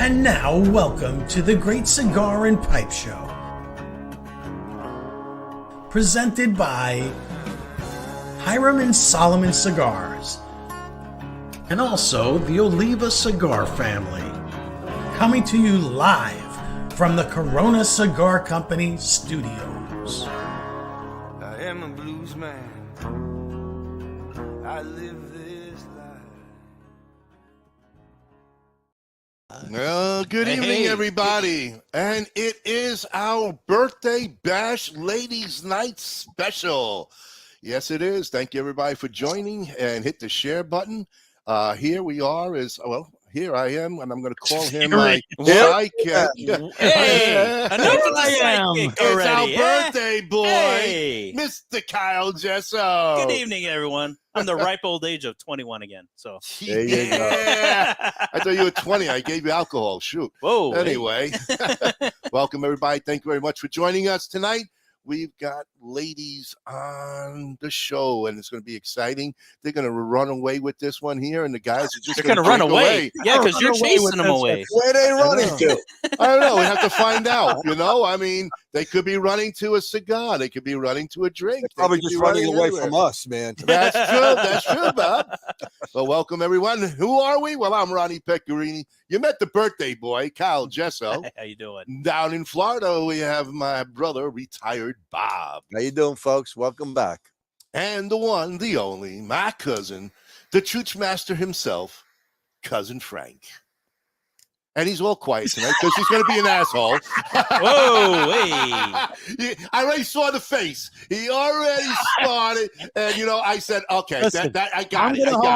And now, welcome to the Great Cigar and Pipe Show. Presented by Hiram Solomon Cigars. And also the Oliva Cigar family. Coming to you live from the Corona Cigar Company studios. I am a blues man. I live this life. Well, good evening, everybody. And it is our birthday bash ladies night special. Yes, it is. Thank you, everybody, for joining, and hit the share button. Here we are here I am, and I'm going to call him my sidekick. Hey, another sidekick It's already. our birthday boy, Hey. Mr. Kyle Jesso. Good evening, everyone. I'm the ripe old age of 21 again. So There you go. I thought you were 20. I gave you alcohol. Shoot. whoa. Anyway, welcome, everybody. Thank you very much for joining us tonight. We've got ladies on the show, and it's going to be exciting. They're going to run away with this one here, and the guys are just They're going to run drink away. Yeah, because you're chasing them away. Where they running to? I don't know. We have to find out. I mean, they could be running to a cigar. They could be running to a drink. They Probably could just be running away everywhere. from us, man. That's true. That's true, Bob. So welcome, everyone. Who are we? Well, I'm Ronnie Pecorini. You met the birthday boy, Kyle Jesso. How you doing? Down in Florida, we have my brother, retired Bob. How you doing, folks? Welcome back. And the one, the only, my cousin, the Chooch Master himself, Cousin Frank. And he's all quiet tonight because he's going to be an asshole. Whoa, hey. I already saw the face. He already started. And, I said, okay, Listen, I got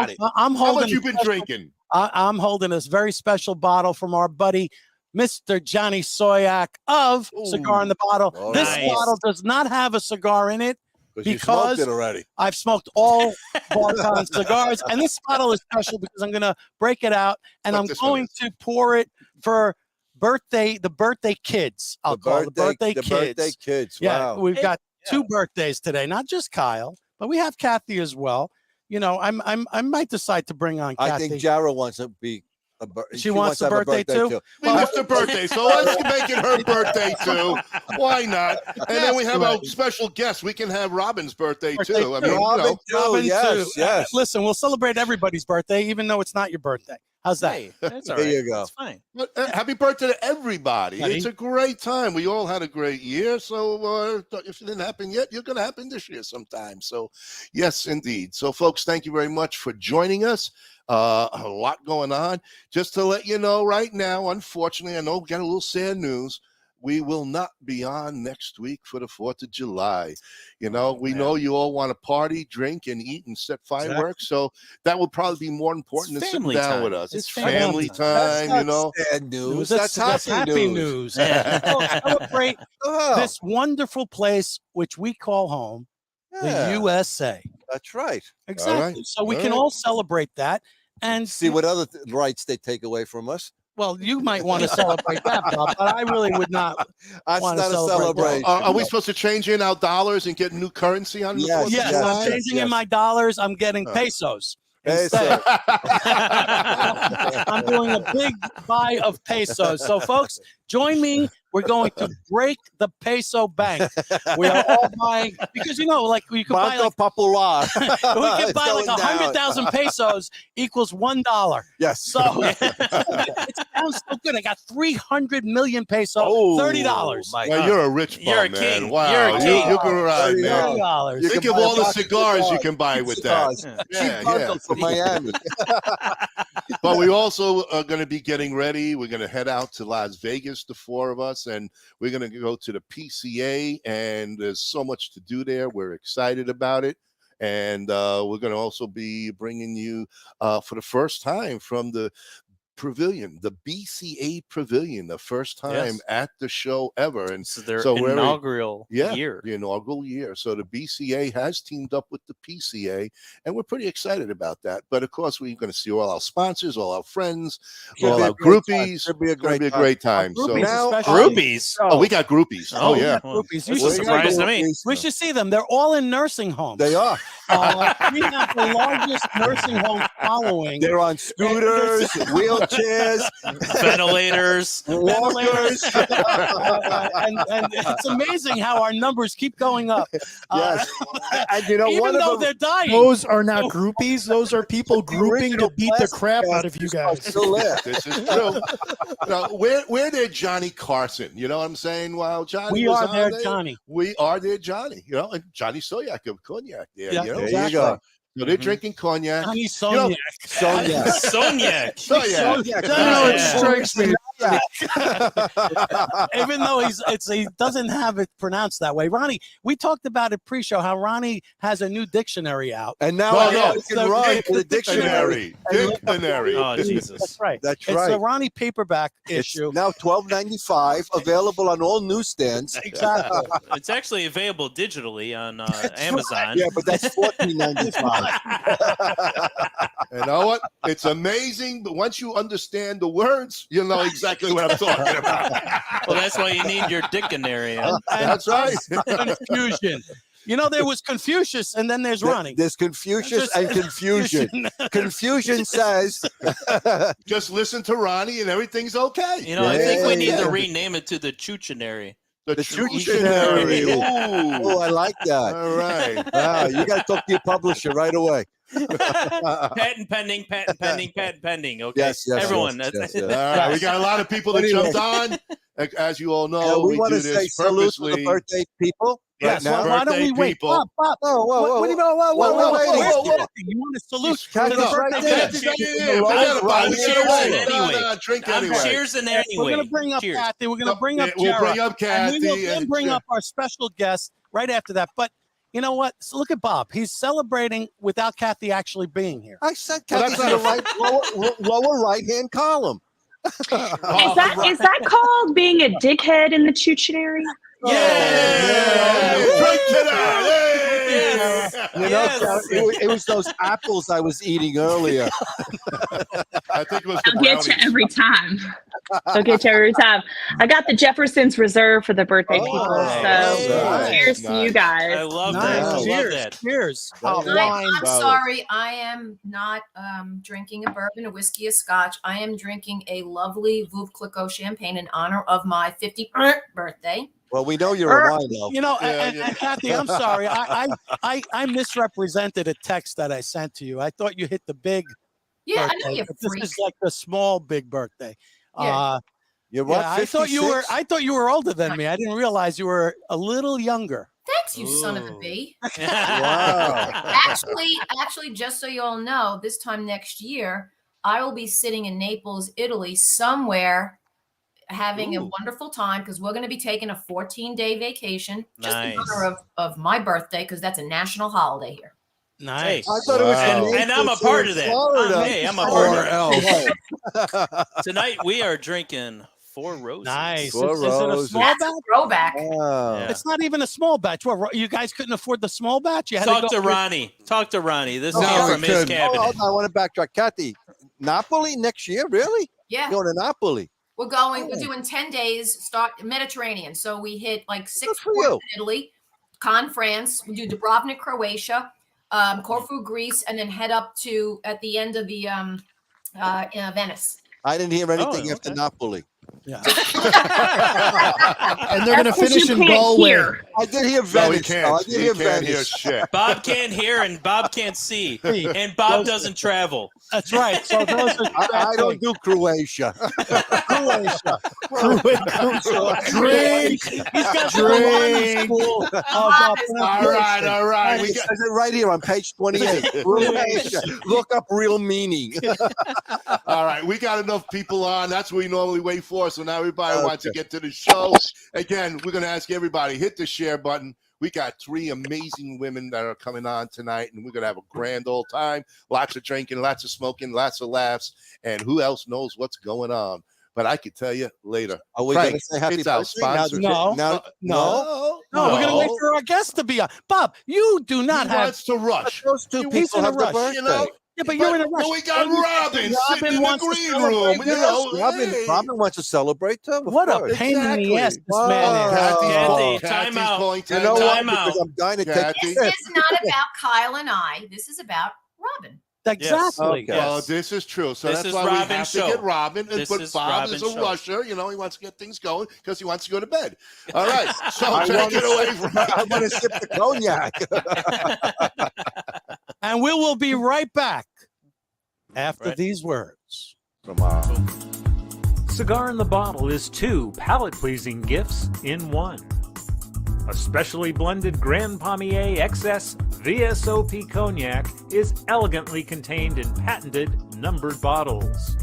it. I'm How holding. much you been drinking? I'm holding this very special bottle from our buddy, Mr. Johnny Soyak of Cigar in the Bottle. Oh, This nice. bottle does not have a cigar in it. You Because- smoked it already. I've smoked all Barton cigars, and this bottle is special because I'm going to break it out, and What I'm this going to pour it for the birthday kids. I'll call it the birthday kids. birthday kids. Yeah, Wow. we've got two birthdays today, not just Kyle, but we have Kafie as well. I might decide to bring on Kafie. I think Jerah wants to be. She wants to a have birthday too? We missed her birthday, so let's make it her birthday too. Why not? And then we have our special guest. We can have Robin's birthday too. I mean, Robin, Robin yes, too. yes. Listen, we'll celebrate everybody's birthday, even though it's not your birthday. How's that? Hey, that's all There right. you go. It's fine. happy birthday to everybody. Buddy. It's a great time. We all had a great year. So if it didn't happen yet, you're going to happen this year sometime. So yes, indeed. So folks, thank you very much for joining us. A lot going on. Just to let you know right now, unfortunately, I know we got a little sad news. We will not be on next week for the 4th of July. We know you all want to party, drink, and eat and set fireworks. So that will probably be more important than sitting family down time. with us. It's It's family family That's time, not sad news. That's happy news. We'll celebrate Oh, this wonderful place, which we call home, yeah, the USA. That's right. Exactly. right. So we All can right. all celebrate that. And See what other rights they take away from us. well, you might want to celebrate that, Bob, but I really would not. That's wanna not a celebrate that. celebration. Are we supposed to change in our dollars and get new currency on the Yes, 4th of Yes, yes, I'm July? changing in yes. my dollars. I'm getting pesos. Hey, instead. so- I'm doing a big buy of pesos. So, folks, join me. We're going to break the peso bank. We are all buying because like we could buy Banco like Popular. we could buy like 100,000 pesos equals $1. Yes. So it sounds so good. I got 300 million pesos, Oh, $30. my Well, God. you're a rich bum, You're a man. king. Wow, You're a king. You can ride, man. $30. You Think can of buy all a the box of cigars you cigars. can buy with that. Cigars. Yeah, Cheap bundles from Miami. But we also are going to be getting ready. We're going to head out to Las Vegas, the four of us, and we're going to go to the PCA, and there's so much to do there. We're excited about it. And we're going to also be bringing you for the first time from the Pavilion, the BCA Pavilion, the first time Yes. at the show ever. And This is their So we're- inaugural year. the inaugural year. So the BCA has teamed up with the PCA, and we're pretty excited about that. But of course, we're going to see all our sponsors, all our friends, Should all be a our great time. groupies. Should be a It's going to great be a time. great time. So, Groupies now- especially. Groupies. oh, we got groupies. Oh, yeah. well, Groupies. that's You a should surprise to go- me. We should see them. They're all in nursing homes. They are. We have the largest nursing home following. They're on scooters, wheelchairs, Ventilators. walkers. And it's amazing how our numbers keep going up. Yes. And you know, Even one of though them, they're dying. Those are not groupies. Those are people grouping to original beat the plastic crap cast out of you is guys. still there. This is true. Now, we're their Johnny Carson. You know what I'm saying? While Johnny We was are on their there, Johnny. we are their Johnny. You know, and Johnny Soyak of cognac. There, Yeah. you know? There you go. So they're drinking cognac. Johnny You Soniac. know, Sonia. Soniac. Soyak. Sonia. know, it Yeah. strikes me. Even though he doesn't have it pronounced that way. Ronnie, we talked about it pre-show how Ronnie has a new dictionary out. And now No, I no. can run to the dictionary. Dictionary. Oh, Jesus. That's right. That's It's right. the Ronnie paperback It's issue. now $12.95, available on all newsstands. Exactly. It's actually available digitally on Amazon. Yeah, but that's $14.95. You know what? It's amazing, but once you understand the words, you'll know exactly what I'm talking about. Well, that's why you need your dictionary. That's right. Confusion. You know, there was Confucius, and then there's Ronnie. There's Confucius and confusion. Confusion says, Just listen to Ronnie and everything's okay. You know, I think we need Yeah. to rename it to the Chuchinary. The Chuchinary. Ooh. oh, I like that. All right. Wow, you got to talk to your publisher right away. Patent pending, patent pending, patent pending. Okay, Yes, yes, everyone. yes, that's yes, All yes. right. We got a lot of people that Anyway. jumped on. As you all Yeah, know, we we want do to say this salute to the purposely. birthday people. Yes. now. Why don't we Birthday wait? people. Bob, Whoa, whoa, what do you mean? whoa, Whoa, wait, where's whoa, whoa. Kathy? You want to salute to Kathy's the right birthday there. baby? Drink I'm anyway. cheersing anyway. We're going to bring up Cheers. Kathy. We're going to bring up We'll Jerah. bring up Kathy. And we will then bring up our special guest right after that. But you know what? So look at Bob. He's celebrating without Kathy actually being here. I said Well, Kathy's that's in the lower right-hand column. Is that called being a dickhead in the Chuchinary? Yeah. Drink to that. Yes. You know, Yes. it was those apples I was eating earlier. I think it was the I'll get you brownies. every time. I'll get you every time. I got the Jeffersons Reserve for the birthday people. So nice. cheers to you I guys. love Nice. that. I love Cheers. that. Cheers. Very Wine. I'm Valid. sorry. I am not drinking a bourbon, a whiskey, a scotch. I am drinking a lovely Veuve Clicquot champagne in honor of my 50th birthday. Well, we know you're a wino. You know, Yeah, and, yeah. and Kathy, I'm sorry. I misrepresented a text that I sent to you. I thought you hit the big Yeah, I know birthday, you're but this freak. is like the small big birthday. Yeah. You're what? Yeah, I thought you were. 56? I thought you were older than me. I didn't realize you were a little younger. Thanks, you son of a Ooh. bee. Wow. Actually, just so you all know, this time next year, I will be sitting in Naples, Italy, somewhere having a Ooh. wonderful time because we're going to be taking a 14-day vacation just in Nice. honor of my birthday because that's a national holiday here. Nice. I thought it was Wow. in And I'm a Naples part or of that. Florida. Hey, I'm a Or part of else. Tonight we are drinking Four Roses. Nice. Four Is it a roses. small That's batch? a throwback. Wow. Yeah. It's not even a small batch. What? You guys couldn't afford the small batch? You had Talk to to go. Ronnie. Talk to Ronnie. This No, came we from his couldn't. cabinet. Hold on, I want to backtrack. Kathy, Napoli next year? Really? Yeah. Going to Napoli? We're doing 10 days, start Mediterranean. So we hit like 6 Good for ports you. in Italy, Cannes, France. We do Dubrovnik, Croatia, Corfu, Greece, and then head up to at the end of the Venice. I didn't hear anything Oh, after okay. Napoli. Yeah. And they're going to That's 'cause finish you in can't Galway. hear. I did hear No, he Venice. though. I can't. did He hear can't hear Venice. shit. Bob can't hear and Bob can't see. See, And Bob those- doesn't travel. That's right. So those are I don't do Croatia. Croatia. Drink. He's got Drink. school of All right, all right. It We got, says it right here on page 28. Croatia. Look up real meaning. all right, we got enough people on. That's what we normally wait for. So now everybody wants to Okay. get to the show. Again, we're going to ask everybody, hit the share button. We got 3 amazing women that are coming on tonight, and we're going to have a grand old time. Lots of drinking, lots of smoking, lots of laughs, and who else knows what's going on. But I could tell you later. Are we Frank, going to say happy it's our birthday? Now sponsor. that- No. now- No, we're going to wait for our guest to be on. Bob, you do not He have. wants to rush. Those two He's people in a have the rush, birthday. You know, Yeah, but you're in a rush. We got Robin sitting in the wants to green celebrate. room. You know, hey. Robin wants to celebrate too. Of What a course. pain in the ass this Wow. man is. Kathy, Kathy's time out. calling You know what? Time out. Because I'm dying to take Kathy. This is not about Kyle and I. This is about Robin. Exactly. Okay. Well, this is true. So This that's is why we Robin's have to show. get Robin. This But is Bob is Robin's a show. rusher. You know, he wants to get things going because he wants to go to bed. All right. So I take wanna- it away from I want to sip the cognac. And we will be right back after Right. these words. Cigar in the Bottle is 2 palate-pleasing gifts in 1. A specially blended Grand Pommier XS VSOP cognac is elegantly contained in patented numbered bottles.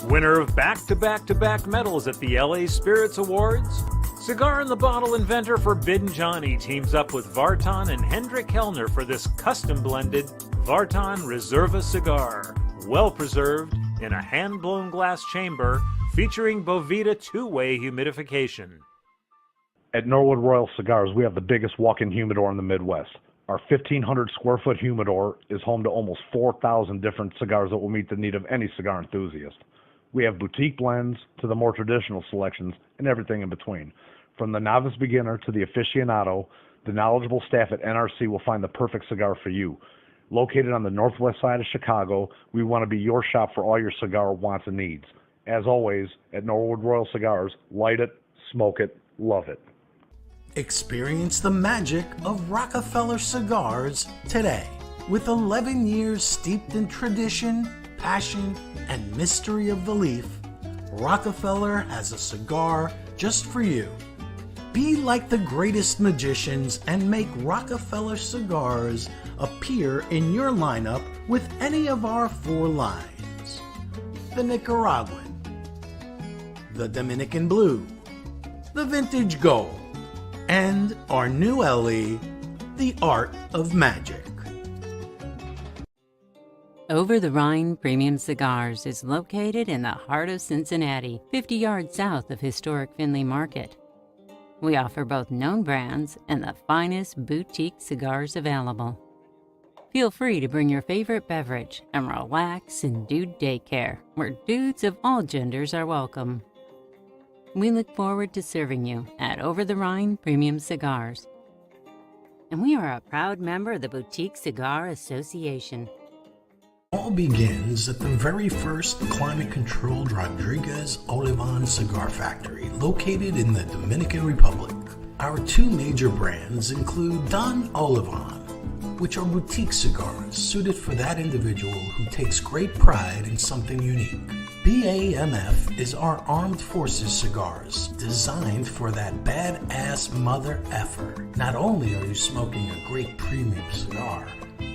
Winner of back-to-back-to-back medals at the LA Spirits Awards, Cigar in the Bottle inventor Forbidden Johnny teams up with Vartan and Hendrik Kellner for this custom-blended Vartan Reserva cigar, well-preserved in a hand-blown glass chamber featuring Bovita two-way humidification. At Norwood Royal Cigars, we have the biggest walk-in humidor in the Midwest. Our 1,500 square foot humidor is home to almost 4,000 different cigars that will meet the need of any cigar enthusiast. We have boutique blends to the more traditional selections and everything in between. From the novice beginner to the aficionado, the knowledgeable staff at NRC will find the perfect cigar for you. Located on the northwest side of Chicago, we want to be your shop for all your cigar wants and needs. As always, at Norwood Royal Cigars, light it, smoke it, love it. Experience the magic of Rockefeller Cigars today. With 11 years steeped in tradition, passion, and mystery of the leaf, Rockefeller has a cigar just for you. Be like the greatest magicians and make Rockefeller Cigars appear in your lineup with any of our 4 lines. The Nicaraguan, the Dominican Blue, the Vintage Gold, and our new LE, the Art of Magic. Over the Rhine Premium Cigars is located in the heart of Cincinnati, 50 yards south of historic Findlay Market. We offer both known brands and the finest boutique cigars available. Feel free to bring your favorite beverage and relax in Dude Daycare, where dudes of all genders are welcome. We look forward to serving you at Over the Rhine Premium Cigars. And we are a proud member of the Boutique Cigar Association. All begins at the very first climate-controlled Rodriguez Olivan cigar factory located in the Dominican Republic. Our 2 major brands include Don Olivan, which are boutique cigars suited for that individual who takes great pride in something unique. BAMF is our armed forces cigars designed for that badass mother effer. Not only are you smoking a great premium cigar,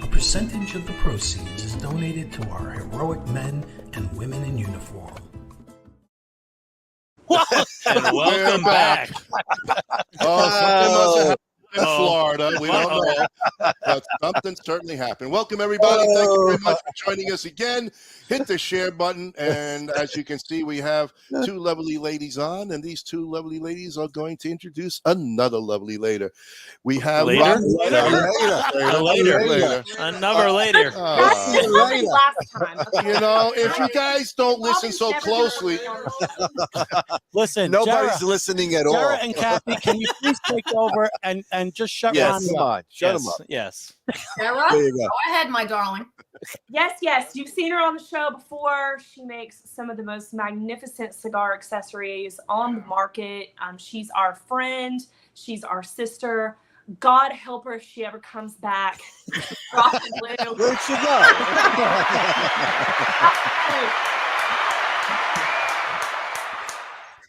a percentage of the proceeds is donated to our heroic men and women in uniform. And welcome back. Oh, something must have happened in Florida. We don't know. But something certainly happened. Welcome, everybody. Thank you very much for joining us again. Hit the share button. And as you can see, we have 2 lovely ladies on. And these 2 lovely ladies are going to introduce another lovely lady. We have Later? Later. Another later. Last time. You know, if you guys don't listen so closely. Listen, Nobody's Jerah, listening at all. Jerah and Kathy, can you please take over and just shut Yes, Ronnie come up? on. Shut him up. Yes. Sarah, There you go. go ahead, my darling. Yes, yes. You've seen her on the show before. She makes some of the most magnificent cigar accessories on the market. She's our friend. She's our sister. God help her if she ever comes back. Rock and blue. Where'd she go?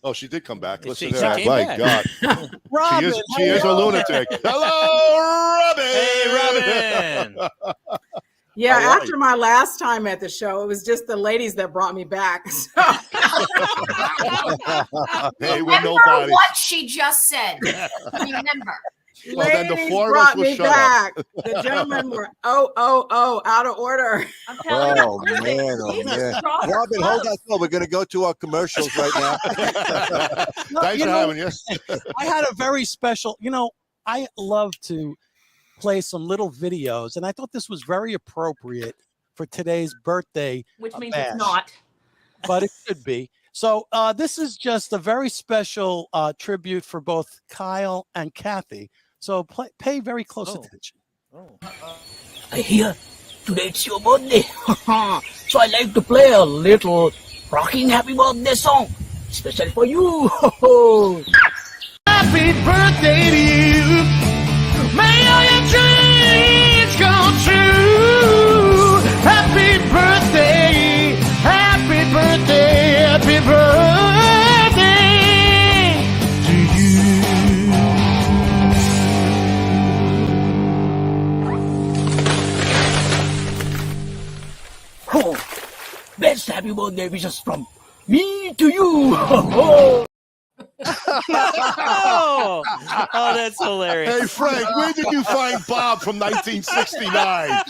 Oh, she did come back. Listen She to that. came My back. God. Robin, She is a lunatic. Hello, Robin. Hey, Robin. Yeah, All right. after my last time at the show, it was just the ladies that brought me back. So. Hey, we're Remember nobody. what she just said. Remember. Well, then the Ladies 4 of us brought will me shut up. back. The gentlemen were out of order. I'm telling Oh, you, man. Oh, these are man. stronger Robin, hold clubs. on. We're going to go to our commercials right now. Thanks you for know, having us. I had a very special, I love to play some little videos, and I thought this was very appropriate for today's birthday. Which means bash, it's not. but it could be. So this is just a very special tribute for both Kyle and Kafie. So pay very close attention. I hear today it's your birthday. So I like to play a little rocking happy birthday song, special for you. Happy birthday to you. May all your dreams come true. Happy birthday. Happy birthday. Happy birthday to you. Oh, best happy birthday wishes from me to you. Oh, that's hilarious. Hey, Frank, where did you find Bob from 1969?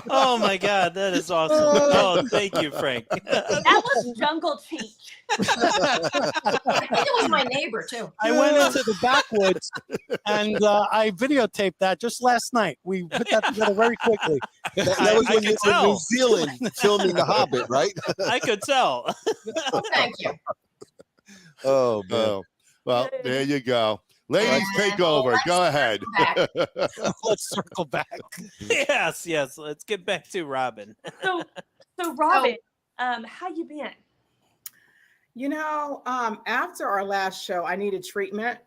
Oh my God, that is awesome. Oh, thank you, Frank. That was Jungle Cheech. I think it was my neighbor too. I went into the backwoods and I videotaped that just last night. We put that together very quickly. That was when you were in New Zealand filming The Hobbit, right? I could tell. Oh, thank you. Oh, man. Oh, well, there you go. Ladies, take over. Go ahead. Let's circle back. Yes. Let's get back to Robin. So Robin, how you been? You know, after our last show, I needed treatment.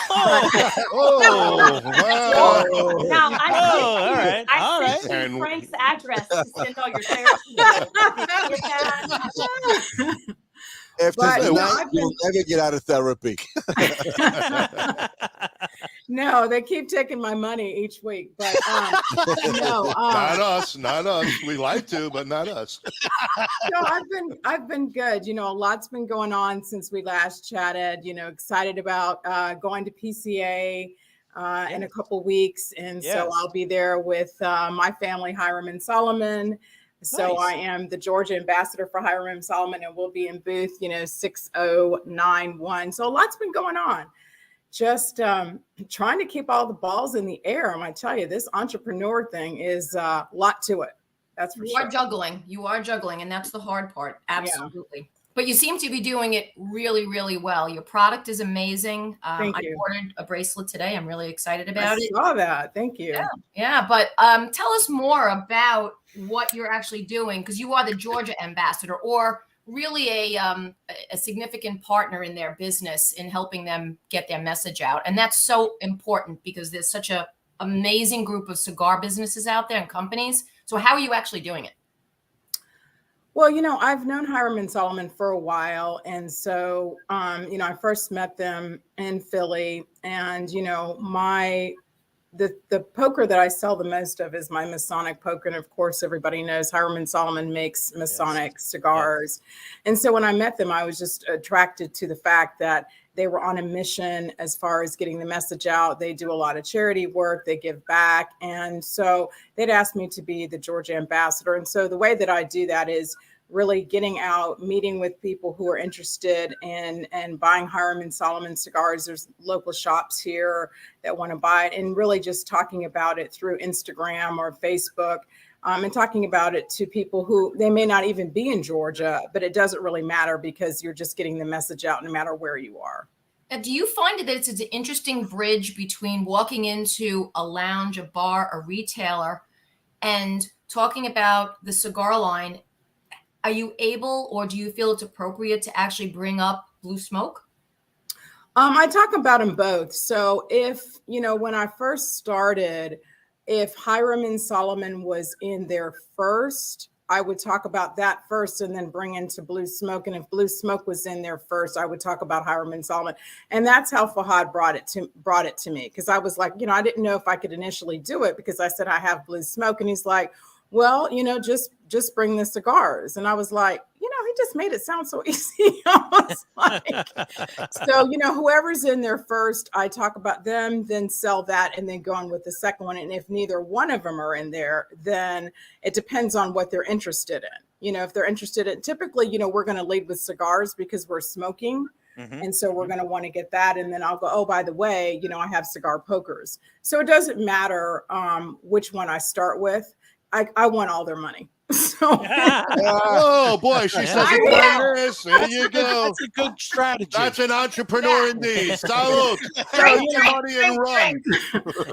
Oh, wow. Now all right. I sent you Frank's address to send all your therapy. Get that? After But, tonight, you'll never get out of therapy. No, they keep taking my money each week, but no, not us. We like to, but not us. no, I've been good. You know, a lot's been going on since we last chatted. You know, excited about going to PCA in a couple weeks, and so I'll be there with my family, Hiram Solomon. So I am the Georgia ambassador for Hiram Solomon, and we'll be in booth, 6091. So a lot's been going on. Just trying to keep all the balls in the air. I tell you, this entrepreneur thing is a lot to it. That's for sure. You are juggling, and that's the hard part. Absolutely. Yeah. But you seem to be doing it really, really well. Your product is amazing. Thank you. I ordered a bracelet today. I'm really excited about it. I saw that. Thank you. Yeah. But tell us more about what you're actually doing, because you are the Georgia ambassador, or really a significant partner in their business in helping them get their message out. And that's so important because there's such an amazing group of cigar businesses out there and companies. So how are you actually doing it? Well, I've known Hiram Solomon for a while. And so, I first met them in Philly, and, the poker that I sell the most of is my Masonic poker. And of course, everybody knows Hiram Solomon makes Masonic cigars. And so when I met them, I was just attracted to the fact that they were on a mission as far as getting the message out. They do a lot of charity work. They give back. And so they'd asked me to be the Georgia ambassador. And so the way that I do that is really getting out, meeting with people who are interested in buying Hiram Solomon cigars. There's local shops here that want to buy it, and really just talking about it through Instagram or Facebook, and talking about it to people who they may not even be in Georgia, but it doesn't really matter because you're just getting the message out no matter where you are. Do you find that it's an interesting bridge between walking into a lounge, a bar, a retailer, and talking about the cigar line? Are you able, or do you feel it's appropriate to actually bring up Blue Smoke? I talk about them both. So if, when I first started, if Hiram Solomon was in there first, I would talk about that first and then bring into Blue Smoke. And if Blue Smoke was in there first, I would talk about Hiram Solomon. And that's how Fahad brought it to me. Because I was like, I didn't know if I could initially do it because I said, I have Blue Smoke. And he's like, well, just bring the cigars. And I was like, he just made it sound so easy. I was like, so, whoever's in there first, I talk about them, then sell that, and then go on with the second one. And if neither one of them are in there, then it depends on what they're interested in. If they're interested in, typically, we're going to lead with cigars because we're smoking. And so we're going to want to get that. And then I'll go, oh, by the way, you know, I have cigar pokers. So it doesn't matter which one I start with. I want all their money. So, oh boy, she says it like this. There you go. That's a good strategy. That's an entrepreneur indeed. Salud. Throw your money and run.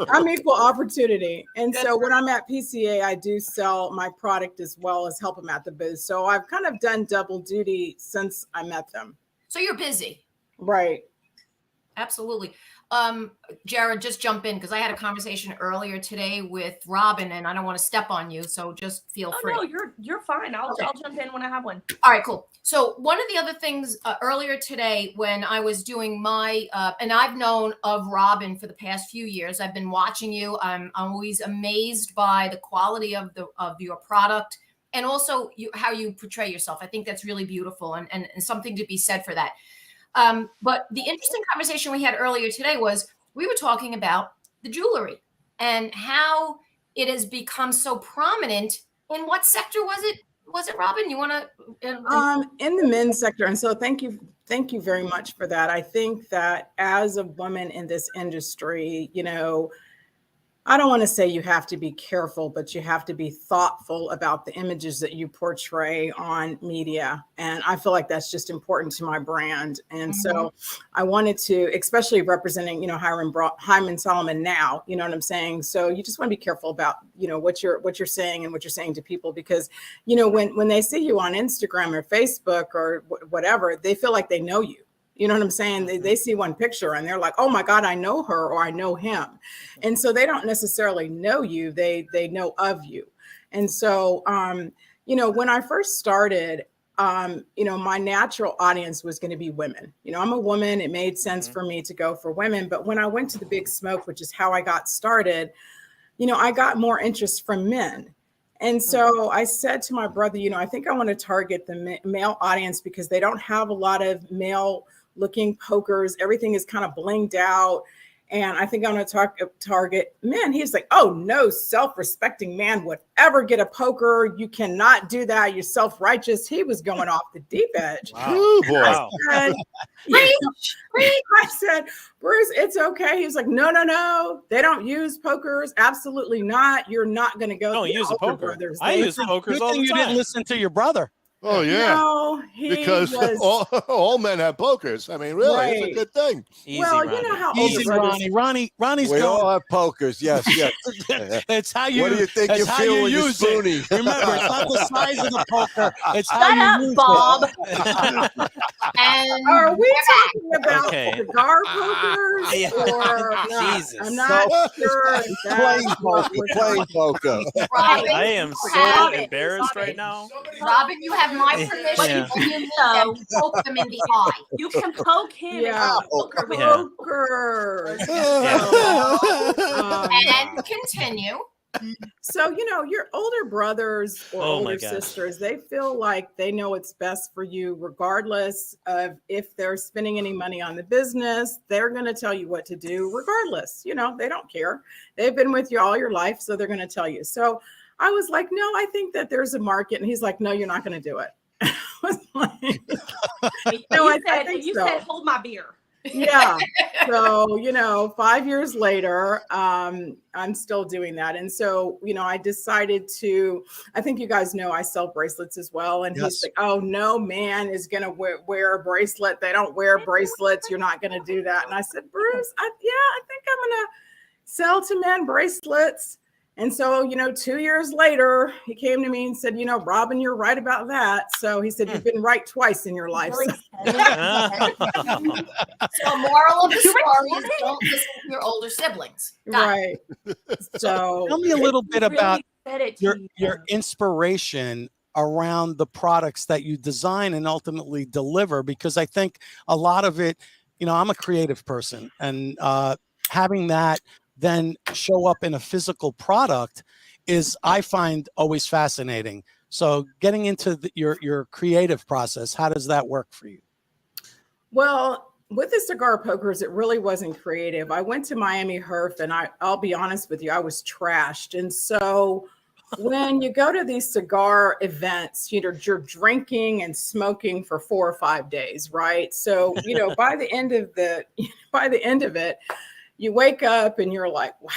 I'm equal opportunity. And so when I'm at PCA, I do sell my product as well as help them at the booth. So I've kind of done double duty since I met them. So you're busy. Right. Absolutely. Jerah, just jump in because I had a conversation earlier today with Robin, and I don't want to step on you, so just feel free. No, you're fine. I'll jump in when I have one. All right, cool. So one of the other things earlier today when I was doing my, and I've known of Robin for the past few years. I've been watching you. I'm always amazed by the quality of your product and also how you portray yourself. I think that's really beautiful and something to be said for that. But the interesting conversation we had earlier today was we were talking about the jewelry and how it has become so prominent. In what sector was it? Was it Robin? You want to? In the men's sector. And so thank you very much for that. I think that as a woman in this industry, you know, I don't want to say you have to be careful, but you have to be thoughtful about the images that you portray on media. And I feel like that's just important to my brand. And so I wanted to, especially representing, you know, Hiram Solomon now, you know what I'm saying? So you just want to be careful about, you know, what you're saying and what you're saying to people, because, you know, when they see you on Instagram or Facebook or whatever, they feel like they know you. You know what I'm saying? They see one picture and they're like, oh my God, I know her or I know him. And so they don't necessarily know you. They know of you. And so, you know, when I first started, you know, my natural audience was going to be women. You know, I'm a woman. It made sense for me to go for women. But when I went to the Big Smoke, which is how I got started, you know, I got more interest from men. And so I said to my brother, you know, I think I want to target the male audience because they don't have a lot of male looking pokers. Everything is kind of blinged out. And I think I'm going to target men. He's like, oh, no self-respecting man would ever get a poker. You cannot do that. You're self-righteous. He was going off the deep edge. Wow. Ooh, boy. I said, Bruce, it's okay. He was like, no. They don't use pokers. Absolutely not. You're not going to go. No, use a poker. Brothers. I use pokers all the time. You didn't listen to your brother. Oh yeah, no, because all men have pokers. I mean, really, it's a good thing. Easy, well, Ronnie. you know how Easy, Ronnie's we going. all have pokers. Yes. It's how you. What do you think you feel when you use spoonie? it. Remember, it's not the size of the poker. It's Shut how you up, use Bob. And are we talking about Okay. cigar pokers or not? Jesus. I'm not sure. Plain poker. Robin, I am so Robin, embarrassed right now. Robin, you have my permission. Yeah. When you meet them, poke them in the eye. You can poke him. Yeah. And poker with Yeah. Pokers. And continue. So, you know, your older brothers or Oh my older gosh. sisters, they feel like they know what's best for you, regardless of if they're spending any money on the business. They're going to tell you what to do, regardless. You know, they don't care. They've been with you all your life, so they're going to tell you. So I was like, no, I think that there's a market. And he's like, no, you're not going to do it. I was like, no, I think you so. said, hold my beer. Yeah. So, you know, 5 years later, I'm still doing that. And so, you know, I decided to, I think you guys know I sell bracelets as well. And he's like, oh, no man is going to wear a bracelet. They don't wear bracelets. You're not going to do that. And I said, Bruce, I think I'm going to sell to men bracelets. And so, you know, 2 years later, he came to me and said, you know, Robin, you're right about that. So he said, you've been right twice in your life. So moral of the story is don't listen to your older siblings. Right. So tell me a little bit about your you. inspiration around the products that you design and ultimately deliver, because I think a lot of it, you know, I'm a creative person, and having that then show up in a physical product is, I find, always fascinating. So getting into your creative process, how does that work for you? Well, with the cigar pokers, it really wasn't creative. I went to Miami Herf, and I'll be honest with you, I was trashed. And so when you go to these cigar events, you're drinking and smoking for 4 or 5 days, right? So, by the end of it, you wake up and you're like, wow,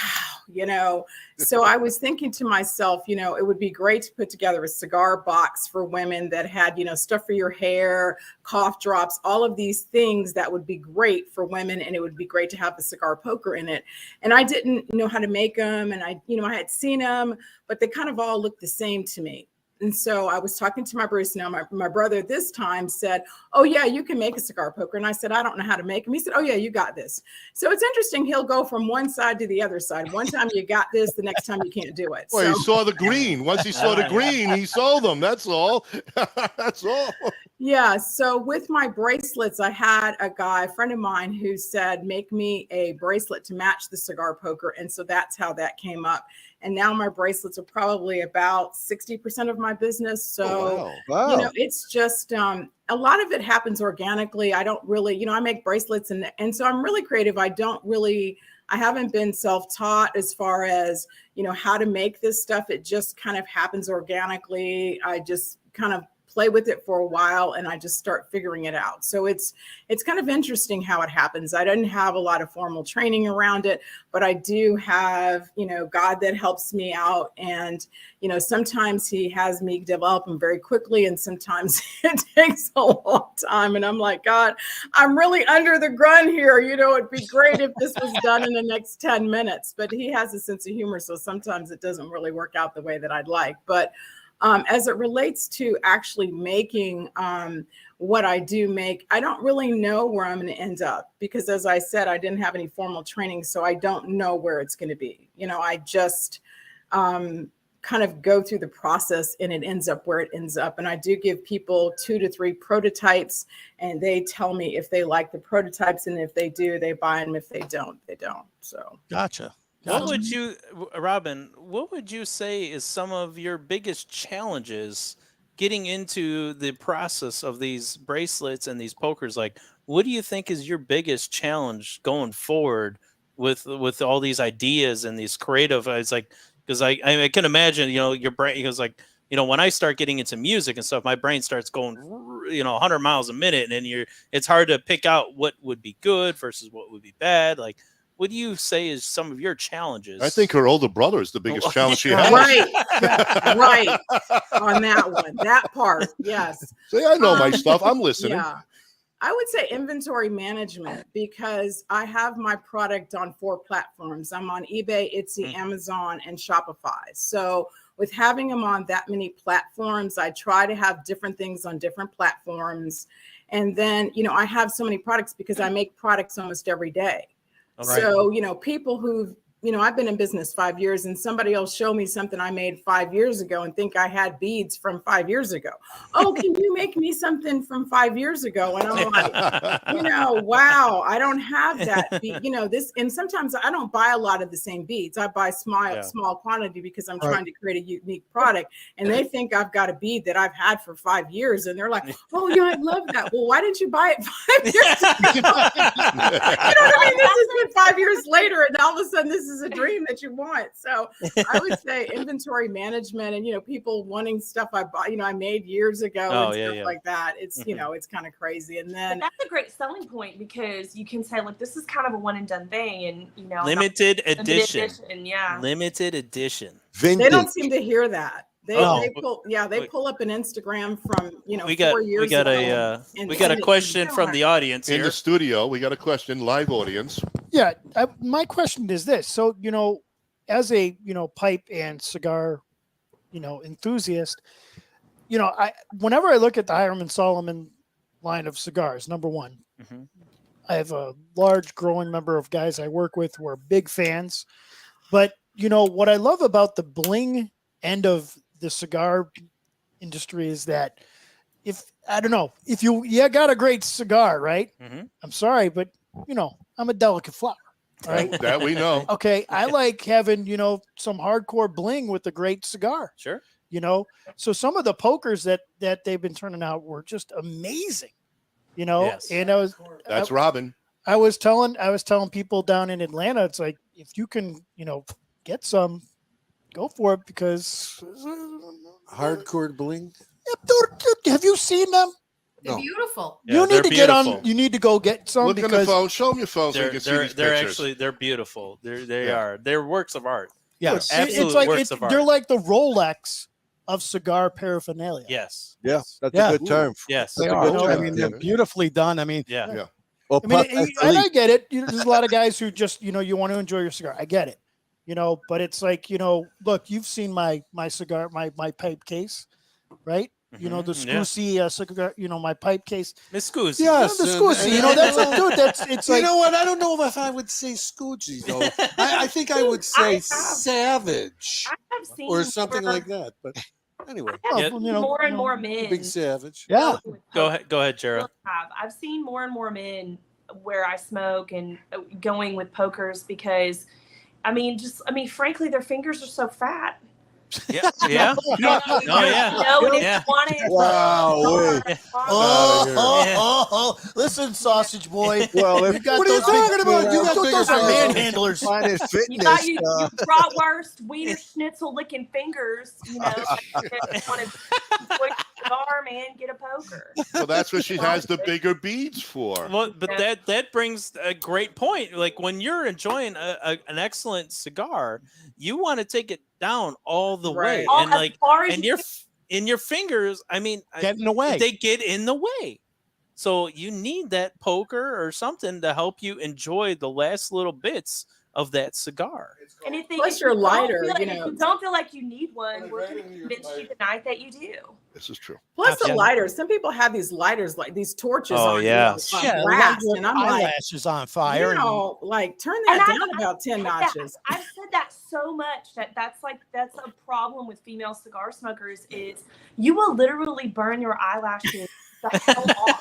So I was thinking to myself, it would be great to put together a cigar box for women that had, stuff for your hair, cough drops, all of these things that would be great for women. And it would be great to have a cigar poker in it. And I didn't know how to make them. And I had seen them, but they kind of all looked the same to me. And so I was talking to my barista. Now, my brother this time said, oh, yeah, you can make a cigar poker. And I said, I don't know how to make them. He said, oh, yeah, you got this. So it's interesting. He'll go from one side to the other side. One time you got this, the next time you can't do it. Well, he saw the green. Once he saw the green, he sold them. That's all. That's all. Yeah. So with my bracelets, I had a friend of mine who said, make me a bracelet to match the cigar poker. And so that's how that came up. And now my bracelets are probably about 60% of my business. So, wow. it's just a lot of it happens organically. I don't really, I make bracelets and so I'm really creative. I haven't been self-taught as far as, how to make this stuff. It just kind of happens organically. I just kind of play with it for a while and I just start figuring it out. So it's kind of interesting how it happens. I didn't have a lot of formal training around it, but I do have, God that helps me out. And, sometimes he has me develop them very quickly and sometimes it takes a long time. And I'm like, God, I'm really under the gun here. It'd be great if this was done in the next 10 minutes, but he has a sense of humor. So sometimes it doesn't really work out the way that I'd like. But as it relates to actually making what I do make, I don't really know where I'm going to end up because, as I said, I didn't have any formal training, so I don't know where it's going to be. I just kind of go through the process and it ends up where it ends up. And I do give people 2 to 3 prototypes and they tell me if they like the prototypes, and if they do, they buy them. If they don't, they don't. So Gotcha. What would you, Robin, what would you say is some of your biggest challenges getting into the process of these bracelets and these pokers? Like, what do you think is your biggest challenge going forward with all these ideas and these creative? It's like, because I can imagine, your brain, because like, when I start getting into music and stuff, my brain starts going, 100 miles a minute, and it's hard to pick out what would be good versus what would be bad. Like, what do you say is some of your challenges? I think her older brother is the biggest challenge she has. Right. Right. On that one, that part. Yes. See, I know my stuff. I'm listening. Yeah. I would say inventory management, because I have my product on 4 platforms. I'm on eBay, Etsy, Amazon, and Shopify. So with having them on that many platforms, I try to have different things on different platforms. And then, I have so many products because I make products almost every day. Right. So, people who've, I've been in business 5 years, and somebody will show me something I made 5 years ago and think I had beads from 5 years ago. Oh, can you make me something from 5 years ago? And I'm like, wow, I don't have that. And sometimes I don't buy a lot of the same beads. I buy small quantity because I'm trying to create a unique product. And they think I've got a bead that I've had for 5 years. And they're like, oh, yeah, I love that. Well, why didn't you buy it 5 years ago? This has been 5 years later, and all of a sudden this is a dream that you want. So I would say inventory management and, people wanting stuff I bought, I made years ago and stuff like that. It's, it's kind of crazy. And then but that's a great selling point, because you can say, look, this is kind of a one and done thing. And, limited edition. Yeah. Limited edition. Vintage. They don't seem to hear that. They pull up an Instagram from 4 years ago. We got a question from the audience here in the studio. We got a question, live audience. Yeah, my question is this. So, as a pipe and cigar, enthusiast, whenever I look at the Hiram Solomon line of cigars, number one, I have a large growing number of guys I work with who are big fans. But what I love about the bling end of the cigar industry is that if you got a great cigar, right? I'm sorry, but I'm a delicate flower, right? That we know. Okay, I like having some hardcore bling with a great cigar. Sure. So some of the pokers that they've been turning out were just amazing. Yes. And that's Robin. I was telling people down in Atlanta, it's like, if you can get some, go for it because Hardcore bling. dude, have you seen them? They're beautiful. You Yeah, need they're to get on. beautiful. You need to go get some Look at the because phone. Show them your phone so you can see these They're pictures. actually they're beautiful. They are. They're works of art. Yes. Absolute it's like works of art. they're like the Rolex of cigar paraphernalia. Yes. Yeah, that's Yeah. a good term. Yes. They That's a are. good No, I term. mean, they're beautifully done. I mean, Yeah. Yeah. Well, I mean, Puff, and I get it. There's a lot of guys who just, you want to enjoy your cigar. I get it, but it's like, look, you've seen my cigar, my pipe case, right? The Scusi cigar, my pipe case. Miss Scusi. Yes, the Scusi, that's a dude. It's you like, know what? I don't know if I would say Scoochie though. I think I would say Savage I have seen or something more- like that. But anyway, I Yeah. have seen more and more men. Big Savage. yeah. Go ahead, Jerah. I've seen more and more men where I smoke and going with pokers because, frankly, their fingers are so fat. Yeah. Yeah. Oh yeah. And Yeah. if you want it, Wow. wait. Oh, listen, sausage boy. Well, You got what are you those big- talking about? You got those bigger are fingers. manhandlers. Planet you Fitness. got you bratwurst, wiener schnitzel licking fingers. If you want to enjoy a cigar, man, get a poker. Well, that's what she has the bigger beads for. Well, but that brings a great point. Like when you're enjoying an excellent cigar, you want to take it down all the way, All and as like, far as and you your fingers. Get in the way. They get in the way. So you need that poker or something to help you enjoy the last little bits of that cigar. And if Plus if you're you don't lighter, feel like- you if know. you don't feel like you need one, we're going to convince you tonight that you do. This is true. Plus the Yeah. lighters. Some people have these lighters, like these torches Oh, on, yeah. Yeah, blast, and I'm like, eyelashes on fire. and- turn And that I- down about 10 said that- notches. I've said that so much that's a problem with female cigar smokers is you will literally burn your eyelashes the hell off.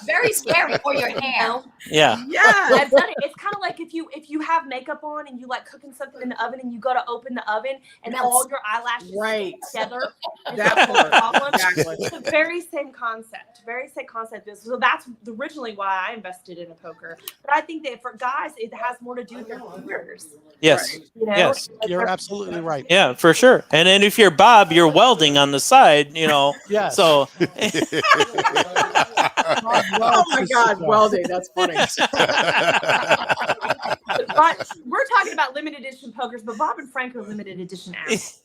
Very scary for your hair. Yeah. Yeah. I've done it. It's kind of like if you have makeup on and you like cooking something in the oven and you go to open the oven and all your eyelashes Right. together. That It's a part. problem. Exactly. It's the very same concept. So that's originally why I invested in a poker. But I think that for guys, it has more to do with their fingers. Yes. Yes. You're absolutely right. Yeah, for sure. And then if you're Bob, you're welding on the side, Yes. So Oh my God, welding. That's funny. But we're talking about limited edition pokers, but Bob and Frank are limited edition ass.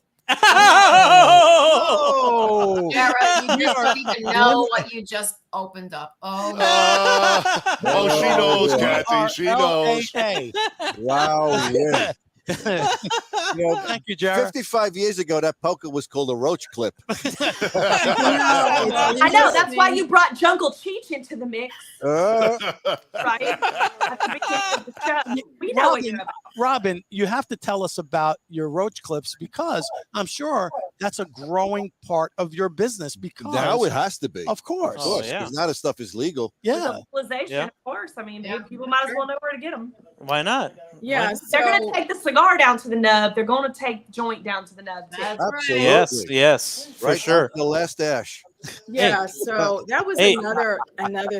Oh! Jerah, you just don't even know what you just opened up. Oh, She knows, Kathy. She knows. L-A-A. Wow. Yeah. Thank you, Jerah. 55 years ago, that poker was called a roach clip. I know. That's why you brought Jungle Cheech into the mix, right? At the beginning of the show. We know what you're about. Robin, you have to tell us about your roach clips because I'm sure that's a growing part of your business. Because Now it has to be. Of course. Of course. yeah. Because now the stuff is legal. Yeah. Legalization, Yeah. of course. I mean, people might as well know where to get them. Why not? Yeah. They're going to take the cigar down to the nub. They're going to take joint down to the nub too. Absolutely. Yes, for Right sure. down to the last ash. Yeah, so that was Hey. another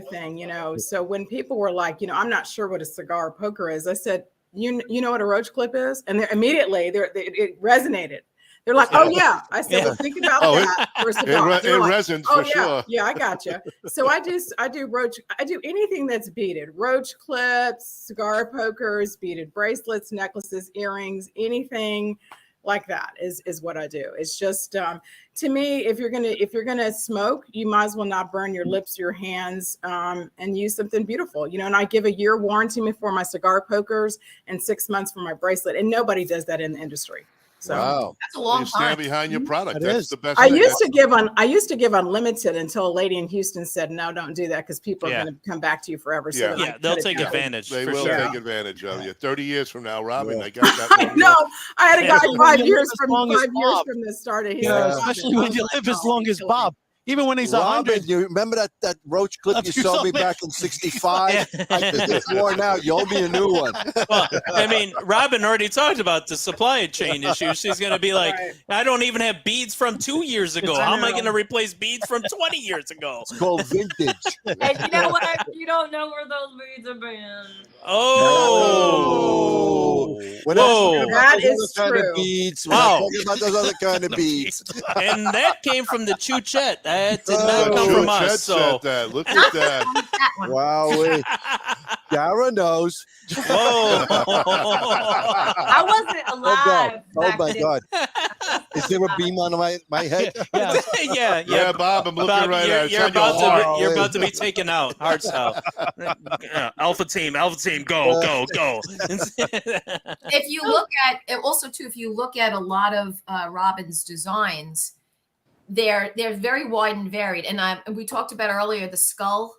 thing, So when people were like, I'm not sure what a cigar poker is, I said, you know what a roach clip is? And immediately it resonated. They're like, oh yeah. I said, well, think about that for a cigar. It They're like, resonates oh for yeah, sure. yeah, I gotcha. So I do anything that's beaded, roach clips, cigar pokers, beaded bracelets, necklaces, earrings, anything like that is what I do. It's just to me, if you're gonna smoke, you might as well not burn your lips, your hands, and use something beautiful. And I give a year warranty for my cigar pokers and 6 months for my bracelet, and nobody does that in the industry. So Wow. that's a long You stand time. behind your product. It That's is. the best I thing. used to give unlimited until a lady in Houston said, no, don't do that because people are Yeah. going to come back to you forever. So Yeah. then I Yeah, they'll cut it take down. advantage. They for will sure. take advantage of you. 30 years from now, Robin, Yeah. I got that. I know. I had a guy Yeah. 5 You years live as from long as 5 years Bob. from this started. He Yeah, said, especially when you live as long as Bob. Even when he's 100. Robin, you remember that roach clip you You sold sold me me. back in 65? It's worn out. You owe me a new one. Well, I mean, Robin already talked about the supply chain issue. She's going to be like, Right. I don't even have beads from 2 years ago. How am I going to replace beads from 20 years ago? It's called vintage. And you know what? You don't know where those beads have been. Oh. We're not talking Whoa. about That those is other kind true. of beads. We're Wow. not talking about those other kind of beads. And that came from the Chuchet. That did not Oh, come from Chet us. So said that. Look at that. That one. Wow. Garo knows. whoa. I wasn't Oh, God. alive. Oh, back my then. God. Is there a beam on my head? yeah. Yeah, Bob, I'm looking Bob, right at it. you're It's on your about heart. you're about to be taken out. Hard style. Alpha team, go, go, go. If you look at also too, if you look at a lot of Robin's designs, they're very wide and varied. And we talked about earlier the skull,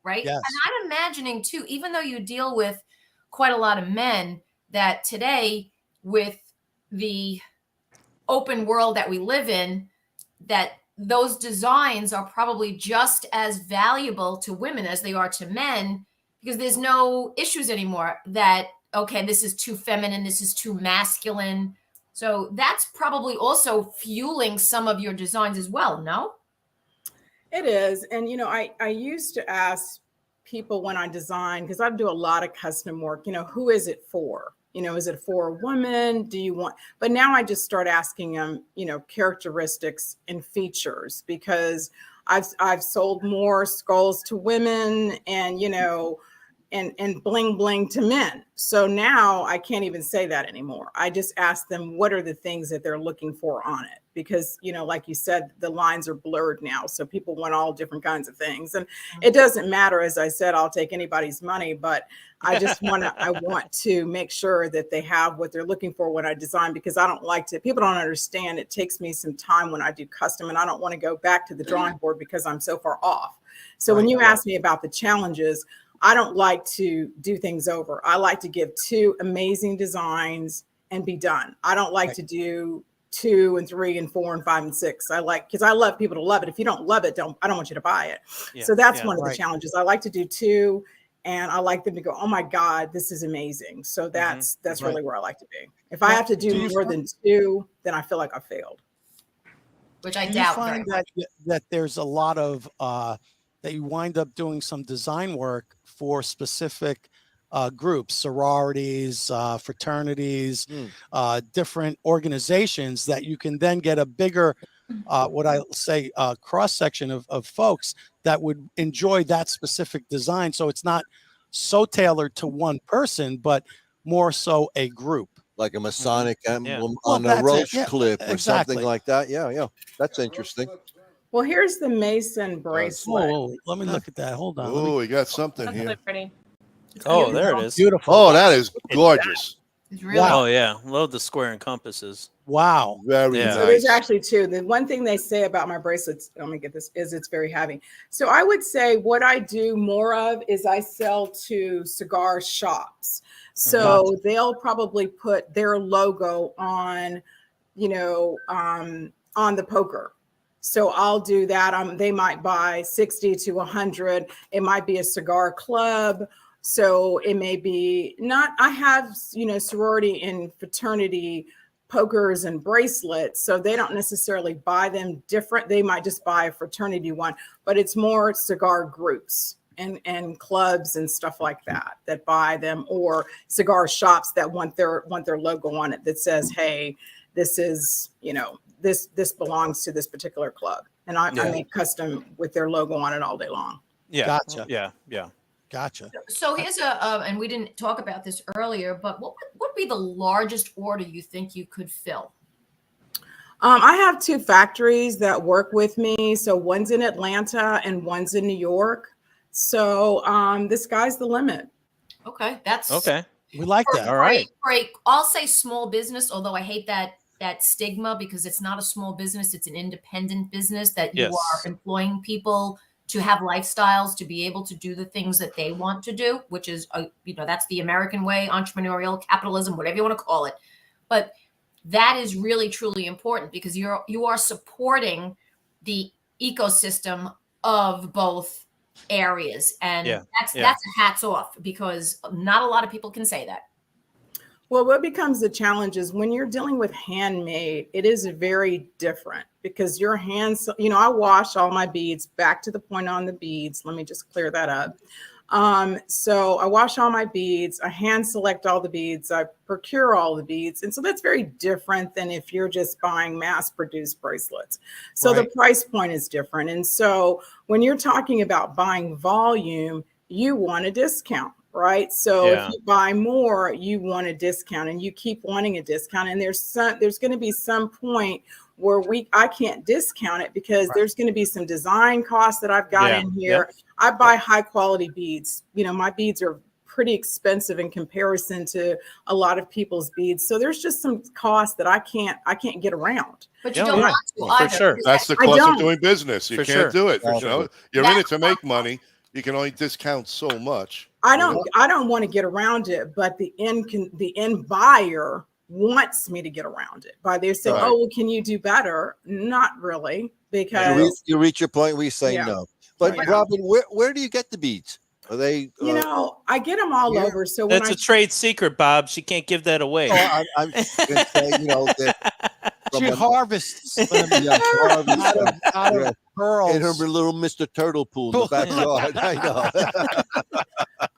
right? Yes. And I'm imagining too, even though you deal with quite a lot of men, that today with the open world that we live in, that those designs are probably just as valuable to women as they are to men, because there's no issues anymore that, okay, this is too feminine, this is too masculine. So that's probably also fueling some of your designs as well, no? It is. And, I used to ask people when I design, because I do a lot of custom work, who is it for? Is it for a woman? Do you want, but now I just start asking them, characteristics and features, because I've sold more skulls to women and, and bling bling to men. So now I can't even say that anymore. I just ask them what are the things that they're looking for on it, because like you said, the lines are blurred now, so people want all different kinds of things, and it doesn't matter. As I said, I'll take anybody's money, but I just I want to make sure that they have what they're looking for when I design, because I don't like to, people don't understand, it takes me some time when I do custom, and I don't want to go back to the drawing board because I'm so far off. So when you ask me about the challenges, I don't like to do things over. I like to give 2 amazing designs and be done. I don't like to do 2 and 3 and 4 and 5 and 6. Because I love people to love it. If you don't love it, I don't want you to buy it. Yeah, so that's one of right. the challenges. I like to do 2, and I like them to go, oh my God, this is amazing. So that's really where I like to be. If I have to do more than 2, then I feel like I failed. Which I Do doubt. you find that there's a lot of that you wind up doing some design work for specific groups, sororities, fraternities, different organizations, that you can then get a bigger, what I say, cross section of folks that would enjoy that specific design. So it's not so tailored to one person, but more so a group. Like a Masonic emblem Well, on a that's it. roach Yeah, clip or exactly. something like that. Yeah. That's interesting. Well, here's the Mason bracelet. Oh, let me look at that. Hold on. Oh, we got something That's here. really pretty. Oh, there it is. Beautiful. Oh, that is gorgeous. It's really Oh yeah, love the square and compasses. Wow. Very Yeah. So there's nice. actually 2. The one thing they say about my bracelets, let me get this, is it's very heavy. So I would say what I do more of is I sell to cigar shops. So they'll probably put their logo on, on the poker. So I'll do that. They might buy 60 to 100. It might be a cigar club. So it may be not, I have, sorority and fraternity pokers and bracelets. So they don't necessarily buy them different. They might just buy a fraternity one, but it's more cigar groups and clubs and stuff like that buy them, or cigar shops that want their logo on it that says, hey, this is, this belongs to this particular club. And I make custom with their logo on it all day long. Yeah. Gotcha. Yeah. Gotcha. So here's and we didn't talk about this earlier, but what would be the largest order you think you could fill? I have 2 factories that work with me. So one's in Atlanta and one's in New York. So the sky's the limit. Okay, that's Okay. We like that. All right. Great. I'll say small business, although I hate that stigma, because it's not a small business, it's an independent business that you Yes. are employing people to have lifestyles, to be able to do the things that they want to do, which is that's the American way, entrepreneurial capitalism, whatever you want to call it. But that is really truly important, because you are supporting the ecosystem of both areas, and that's a hats off, because not a lot of people can say that. Well, what becomes the challenge is when you're dealing with handmade, it is very different, because your hands, I wash all my beads back to the point on the beads. Let me just clear that up. So I wash all my beads, I hand select all the beads, I procure all the beads. And so that's very different than if you're just buying mass produced bracelets. So the price point is different. And so when you're talking about buying volume, you want a discount, right? So if you buy more, you want a discount and you keep wanting a discount. And there's going to be some point where I can't discount it because there's going to be some design costs that I've got in here. I buy high quality beads. You know, my beads are pretty expensive in comparison to a lot of people's beads. So there's just some costs that I can't get around. But you don't want to either. For sure. That's the cost of doing business. You can't do it. For You know, you're in it to make money. You can only discount so much. I don't want to get around it, but the end buyer wants me to get around it. By they say, oh, well, can you do better? Not really, because you reach your point where you say no. But Robin, where do you get the beads? Are they? You know, I get them all over. So that's a trade secret, Bob. She can't give that away. Oh, I'm going to say, you know, she harvests them out of pearls in her little Mr. Turtle pool in the backyard. I know.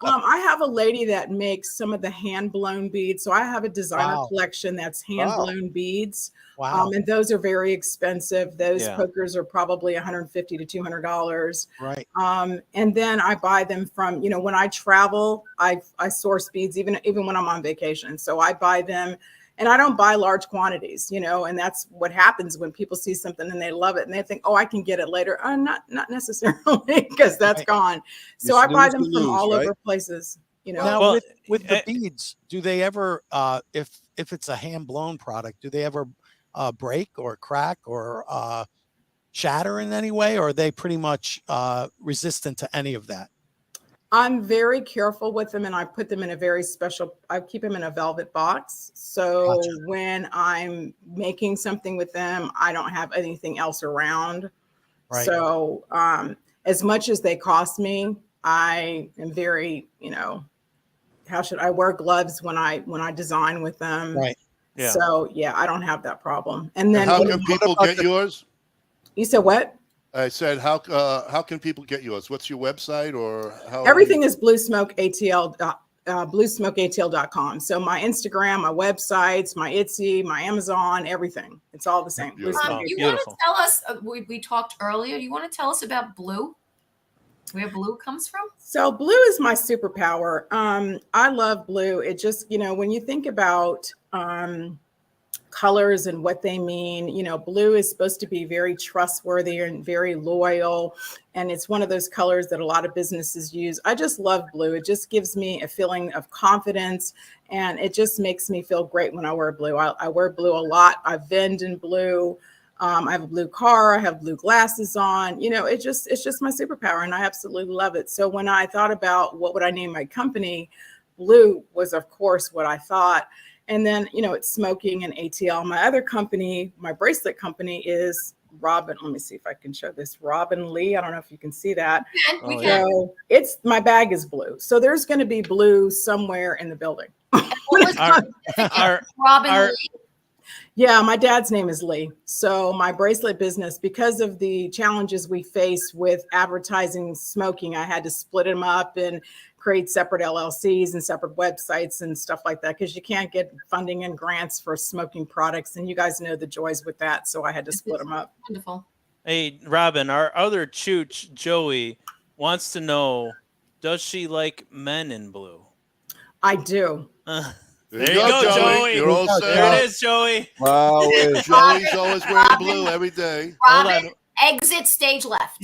I have a lady that makes some of the hand blown beads. So I have a designer collection that's hand blown beads. Wow. And those are very expensive. Those pokers are probably $150 to $200. Right. And then I buy them from, you know, when I travel, I source beads even when I'm on vacation. So I buy them. And I don't buy large quantities, you know, and that's what happens when people see something and they love it and they think, oh, I can get it later. Not necessarily, because that's gone. So I buy them from all over places, you know. Now with the beads, do they ever, if it's a hand blown product, do they ever break or crack or shatter in any way, or are they pretty much resistant to any of that? I'm very careful with them, and I put them in a very special, I keep them in a velvet box. So when I'm making something with them, I don't have anything else around. Right. So as much as they cost me, I am very, you know, I wear gloves when I design with them. Right. Yeah. So yeah, I don't have that problem. And then how can people get yours? You said what? I said, how can people get yours? What's your website or how? Everything is BlueSmokeatl, BlueSmokeatl.com. So my Instagram, my websites, my Etsy, my Amazon, everything. It's all the same. You want to tell us, we talked earlier, do you want to tell us about Blue? Where Blue comes from? So Blue is my superpower. I love Blue. It just, you know, when you think about colors and what they mean, you know, blue is supposed to be very trustworthy and very loyal, and it's one of those colors that a lot of businesses use. I just love blue. It just gives me a feeling of confidence, and it just makes me feel great when I wear blue. I wear blue a lot. I vend in blue. I have a blue car. I have blue glasses on. You know, it's just my superpower, and I absolutely love it. So when I thought about what would I name my company, Blue was of course what I thought. And then, you know, it's Smokin and ATL. My other company, my bracelet company, is Robin. Let me see if I can show this. Robin Lee. I don't know if you can see that. We can. So it's my bag is blue. So there's going to be blue somewhere in the building. Robin Lee. Yeah, my dad's name is Lee. So my bracelet business, because of the challenges we face with advertising smoking, I had to split them up and create separate LLCs and separate websites and stuff like that, because you can't get funding and grants for smoking products. And you guys know the joys with that. So I had to split them up. Wonderful. Hey, Robin, our other chooch, Joey, wants to know, does she like men in blue? I do. There you go, Joey. You're all set. There it is, Joey. Wow. Joey's always wearing blue every day. Robin, exit stage left.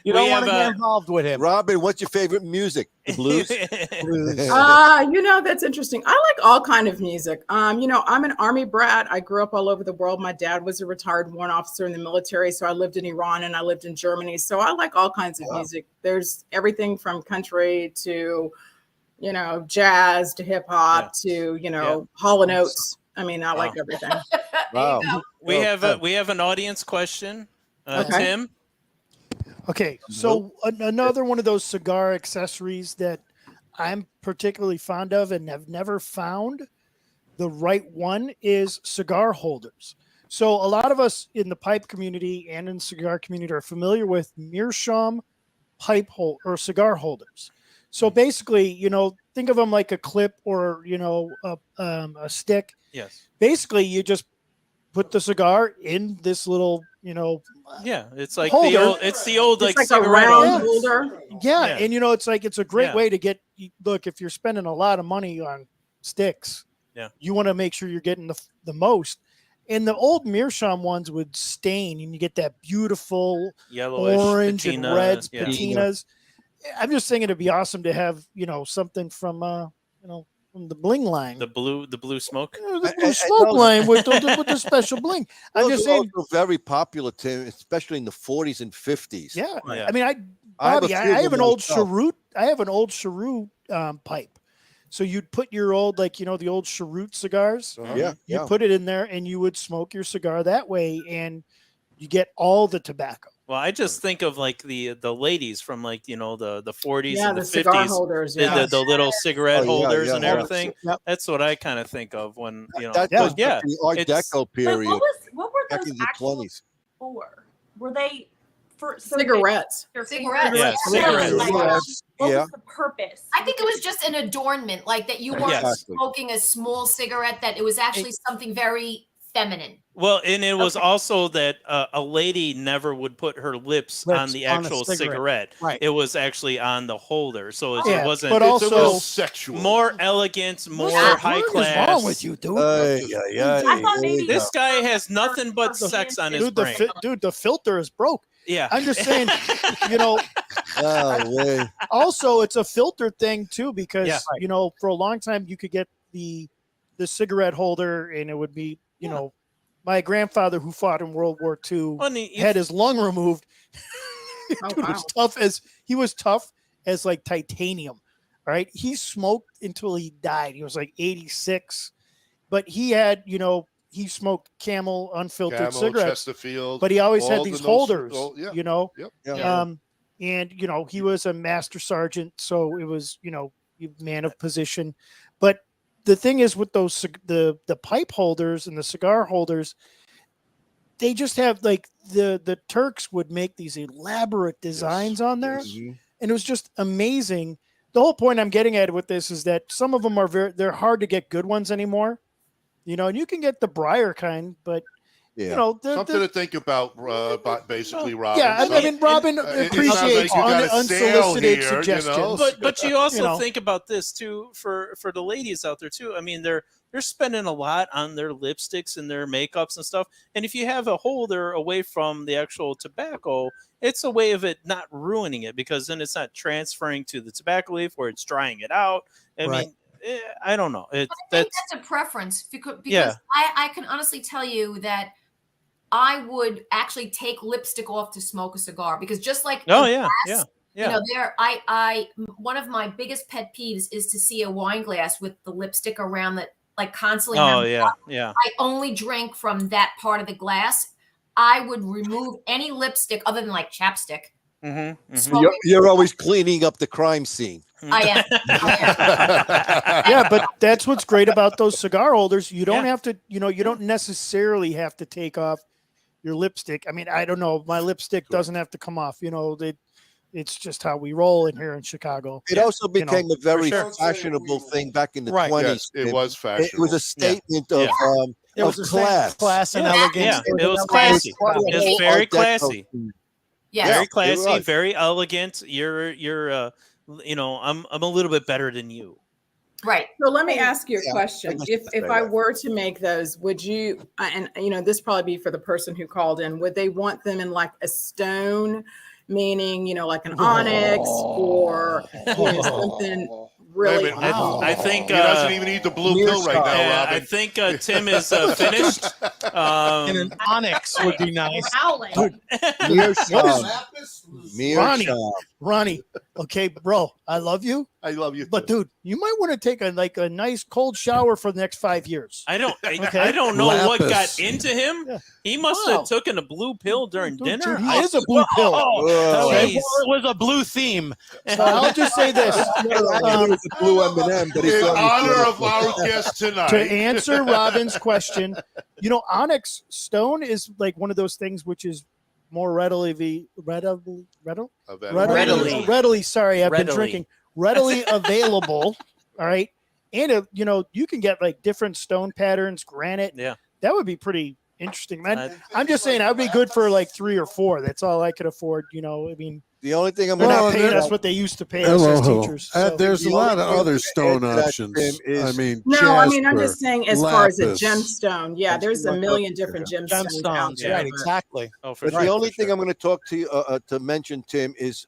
You don't want to get involved with him. Robin, what's your favorite music? The blues? You know, that's interesting. I like all kind of music. You know, I'm an Army brat. I grew up all over the world. My dad was a retired warrant officer in the military. So I lived in Iran and I lived in Germany. So I like all kinds of music. There's everything from country to, you know, jazz to hip hop to, you know, Hall and Oates. I mean, I like everything. Wow. We have an audience question. Tim? Okay, so another one of those cigar accessories that I'm particularly fond of and have never found the right one is cigar holders. So a lot of us in the pipe community and in the cigar community are familiar with meerschaum pipe hole or cigar holders. So basically, think of them like a clip or a stick. Yes. Basically, you just put the cigar in this little Yeah, it's like holder. it's the old It's like a cigarette round holder. holder. Yeah, Yeah. and it's a great Yeah. way to get. Look, if you're spending a lot of money on sticks, you want to make sure you're getting the most. And the old meerschaum ones would stain, and you get that beautiful Yellowish orange and patina, reds, yeah. patinas. I'm just thinking it'd be awesome to have something from from the bling line. The blue smoke. The blue smoke line with the special bling. I'm Those just are saying. also very popular, Tim, especially in the 40s and 50s. Yeah. Yeah. I mean, I have a Bobby, few I of have them an old myself. cheroot. I have an old cheroot pipe. So you'd put your old, the old cheroot cigars. Yeah, You yeah. put it in there, and you would smoke your cigar that way, and you get all the tobacco. Well, I just think of like the ladies from like the 40s Yeah, and the the cigar 50s, holders, the, yeah. the little cigarette Oh, yeah, holders yeah, and yeah. everything. Yep. That's what I kind of think of when That goes back to the Art it's- Deco But period, what were back those in the actually 20s. for? Were they for Cigarettes. Cigarettes. Yeah, cigarettes. What Yeah. was the purpose? I think it was just an adornment, like that you weren't Yes. smoking a small cigarette, that it was actually something very feminine. Well, and it was also that a lady never would put her lips on the on a actual cigarette. cigarette. Right. It was actually on the holder, so it Yeah, wasn't. but It's a little also sexual. more elegant, more What high is class. wrong with you, dude? I thought maybe This guy has nothing but sex on his Dude, brain. the filter is broke. Yeah. I'm just saying, Oh, way. also it's a filter thing too, because Yeah. for a long time you could get the cigarette holder, and it would be my grandfather, who fought in World War II, Well, and if- had his lung removed. Dude, he was tough as like titanium. All right, he smoked until he died. He was like 86, but he had he smoked Camel unfiltered Camel, cigarettes, Chesterfield, but he always had all these the holders. yeah. Yep. Yeah. And he was a master sergeant, so it was man of position. But the thing is, with those the pipe holders and the cigar holders, they just have like the Turks would make these elaborate designs on there, and it was just amazing. The whole point I'm getting at with this is that some of them are they're hard to get good ones anymore. And you can get the Briar kind, but something to think about, basically, Robin. yeah, I mean, Robin it sounds appreciates like you got a sale unsolicited here, suggestions. But you also think about this too for the ladies out there too. I mean, they're spending a lot on their lipsticks and their makeups and stuff. And if you have a holder away from the actual tobacco, it's a way of it not ruining it, because then it's not transferring to the tobacco leaf where it's drying it out. I mean, I don't know. I think that's a preference because Yeah. I can honestly tell you that I would actually take lipstick off to smoke a cigar, because just like Oh, a yeah, glass, yeah. I one of my biggest pet peeves is to see a wine glass with the lipstick around it, like constantly. Oh, around the yeah, top. yeah. I only drink from that part of the glass. I would remove any lipstick other than like chapstick. Mm-hmm. You're always cleaning up the crime scene. I am. Yeah, but that's what's great about those cigar holders. You don't have to, you don't necessarily have to take off your lipstick. I mean, I don't know. My lipstick doesn't have to come off. It's just how we roll in here in Chicago. It also became a very sure. fashionable thing back in the Right. 20s. Yes, it was It fashionable. was a statement of It was a class. class and Yeah, elegance. yeah, it was classy. It was It was very Art Deco. classy. Yes. Very Yeah, it classy, was. very elegant. You're I'm a little bit better than you. Right. So let me ask you a Yeah, question. I guess If you could say I that. were to make those, would you, and this probably be for the person who called in, would they want them in like a stone, meaning, like an onyx or something really? Wait a minute. I think He doesn't even need the blue pill right now, yeah, Robin. I think Tim is finished. And an onyx would be nice. Howling. Meerschaum. Ronnie, okay, bro, I love you. I love you, but dude, you might want to take a nice cold shower for the next 5 years. I don't Okay. I don't know what got Lapis. into him. Yeah. He must Wow. have taken a blue pill during dinner. Dude, he is a blue pill. Oh, Okay. jeez. It was a blue theme. So I'll just say this: It was a blue M&M, but In it's honor of our guest tonight. to answer Robin's question, onyx stone is like one of those things which is more readily. Readily. Sorry, I've been Readily. drinking. Readily available. All right, and you can get like different stone patterns, granite. Yeah. That would be pretty interesting, man. I'm just saying, I'd be good for like 3 or 4. That's all I could afford. I mean, The only thing I'm they're going not paying us what they used to pay us as teachers. So. There's a lot of other stone add to that, options. Tim, is- I mean, No, I mean, I'm jasper, just saying as far as a lapis. gemstone. Yeah, there's a million different gemstones out Gemstones, there. right? Exactly. Oh, for But sure. the only thing I'm going to talk to you to mention, Tim, is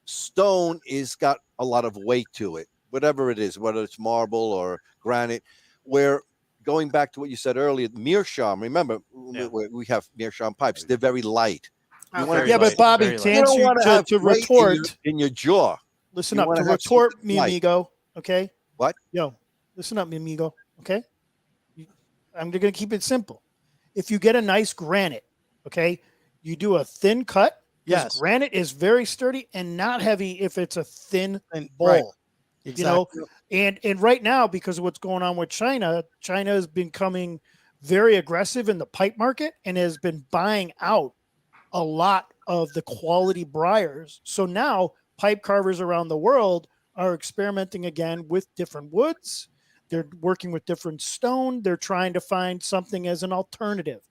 stone is got a lot of weight to it, whatever it is, whether it's marble or granite. Where going back to what you said earlier, meerschaum. Remember, we have meerschaum pipes. They're very light. You wanna- Yeah, but Bobby, to you don't wanna have to weight retort, in your jaw. listen You up, wanna to have retort, something mi light. amigo. Okay. What? Yo, listen up, mi amigo. Okay. I'm going to keep it simple. If you get a nice granite, okay, you do a thin cut. 'Cause Yes. Granite is very sturdy and not heavy if it's a thin bowl. Right. Exactly. And right now, because of what's going on with China has been becoming very aggressive in the pipe market and has been buying out a lot of the quality briars. So now pipe carvers around the world are experimenting again with different woods. They're working with different stone. They're trying to find something as an alternative.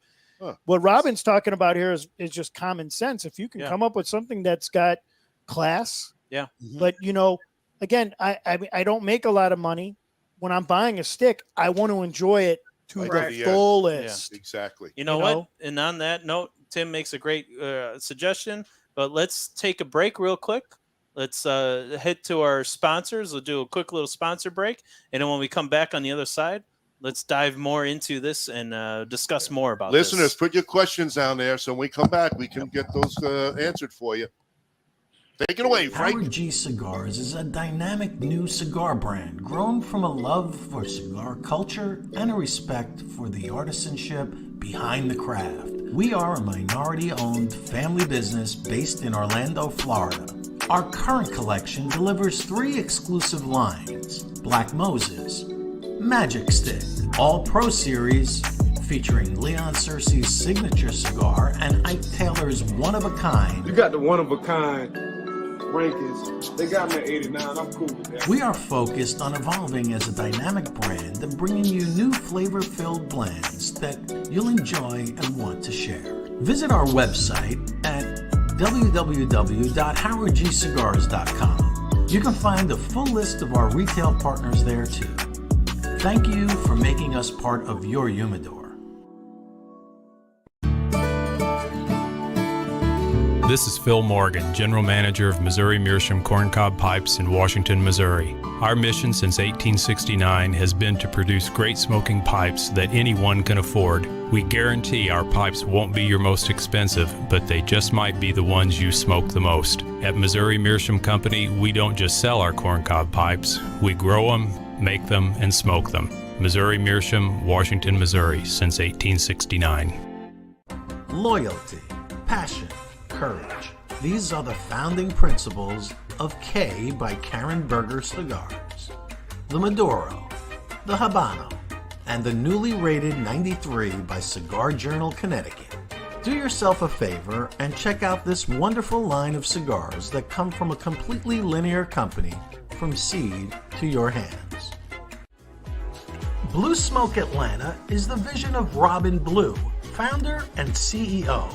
What Robin's talking about here is just common sense. If you can come up with something that's got class, Yeah. but again, I don't make a lot of money. When I'm buying a stick, I want to enjoy it to the fullest. Exactly. You know what? And on that note, Tim makes a great suggestion, but let's take a break real quick. Let's head to our sponsors. We'll do a quick little sponsor break. And then when we come back on the other side, let's dive more into this and discuss more about Listeners, this. put your questions down there so when we come back, we can get those answered for you. Take it away, Frank. Howard G Cigars is a dynamic new cigar brand grown from a love for cigar culture and a respect for the artisanship behind the craft. We are a minority-owned family business based in Orlando, Florida. Our current collection delivers 3 exclusive lines: Black Moses, Magic Stick, All Pro Series, featuring Leon Searcy's signature cigar and Ike Taylor's one-of-a-kind. You got the one-of-a-kind rankings. They got me at 89. I'm cool with that. We are focused on evolving as a dynamic brand and bringing you new flavor-filled blends that you'll enjoy and want to share. Visit our website at www.howardgcigars.com. You can find a full list of our retail partners there too. Thank you for making us part of your humidor. This is Phil Morgan, General Manager of Missouri Meerschaum Corncob Pipes in Washington, Missouri. Our mission since 1869 has been to produce great smoking pipes that anyone can afford. We guarantee our pipes won't be your most expensive, but they just might be the ones you smoke the most. At Missouri Meerschaum Company, we don't just sell our corncob pipes, we grow them, make them, and smoke them. Missouri Meerschaum, Washington, Missouri, since 1869. Loyalty, passion, courage. These are the founding principles of K by Karen Berger Cigars. The Maduro, the Habano, and the newly rated 93 by Cigar Journal Connecticut. Do yourself a favor and check out this wonderful line of cigars that come from a completely linear company from seed to your hands. Blue Smoke Atlanta is the vision of Robin Blue, founder and CEO,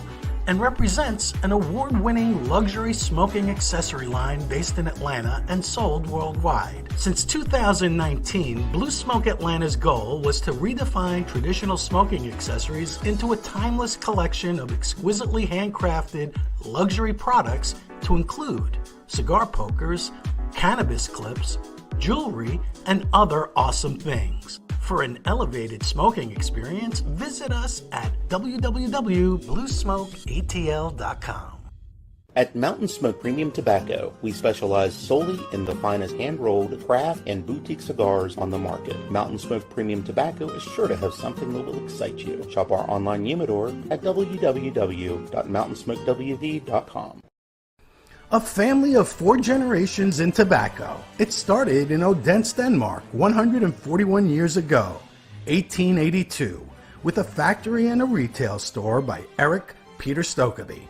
and represents an award-winning luxury smoking accessory line based in Atlanta and sold worldwide. Since 2019, Blue Smoke Atlanta's goal was to redefine traditional smoking accessories into a timeless collection of exquisitely handcrafted luxury products to include cigar pokers, cannabis clips, jewelry, and other awesome things. For an elevated smoking experience, visit us at www.bluesmokeatl.com. At Mountain Smoke Premium Tobacco, we specialize solely in the finest hand-rolled, craft, and boutique cigars on the market. Mountain Smoke Premium Tobacco is sure to have something that will excite you. Shop our online humidor at www.mountainsmokewv.com. A family of 4 generations in tobacco. It started in Odense, Denmark, 141 years ago, 1882, with a factory and a retail store by Eric Peter Stokoby.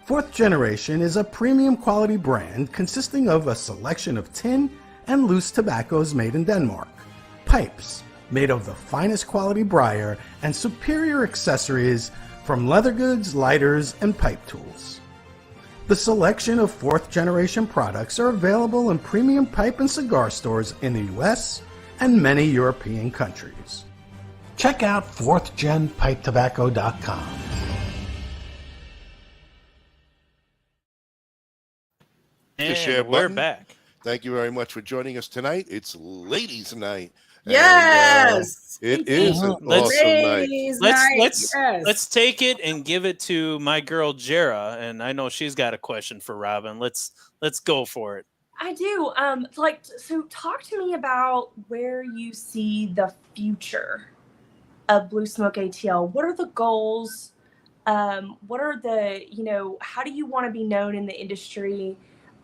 Fourth Generation is a premium quality brand consisting of a selection of tin and loose tobaccos made in Denmark, pipes made of the finest quality briar, and superior accessories from leather goods, lighters, and pipe tools. The selection of Fourth Generation products are available in premium pipe and cigar stores in the US and many European countries. Check out fourthgenpipetobacco.com. The share And we're button. back. Thank you very much for joining us tonight. It's Ladies' Night. Yes. And, it is an Let's- awesome night. Ladies' night, yes. Let's take it and give it to my girl Jerah, and I know she's got a question for Robin. Let's go for it. I do. So talk to me about where you see the future of Blue Smoke ATL. What are the goals? What are the, how do you want to be known in the industry?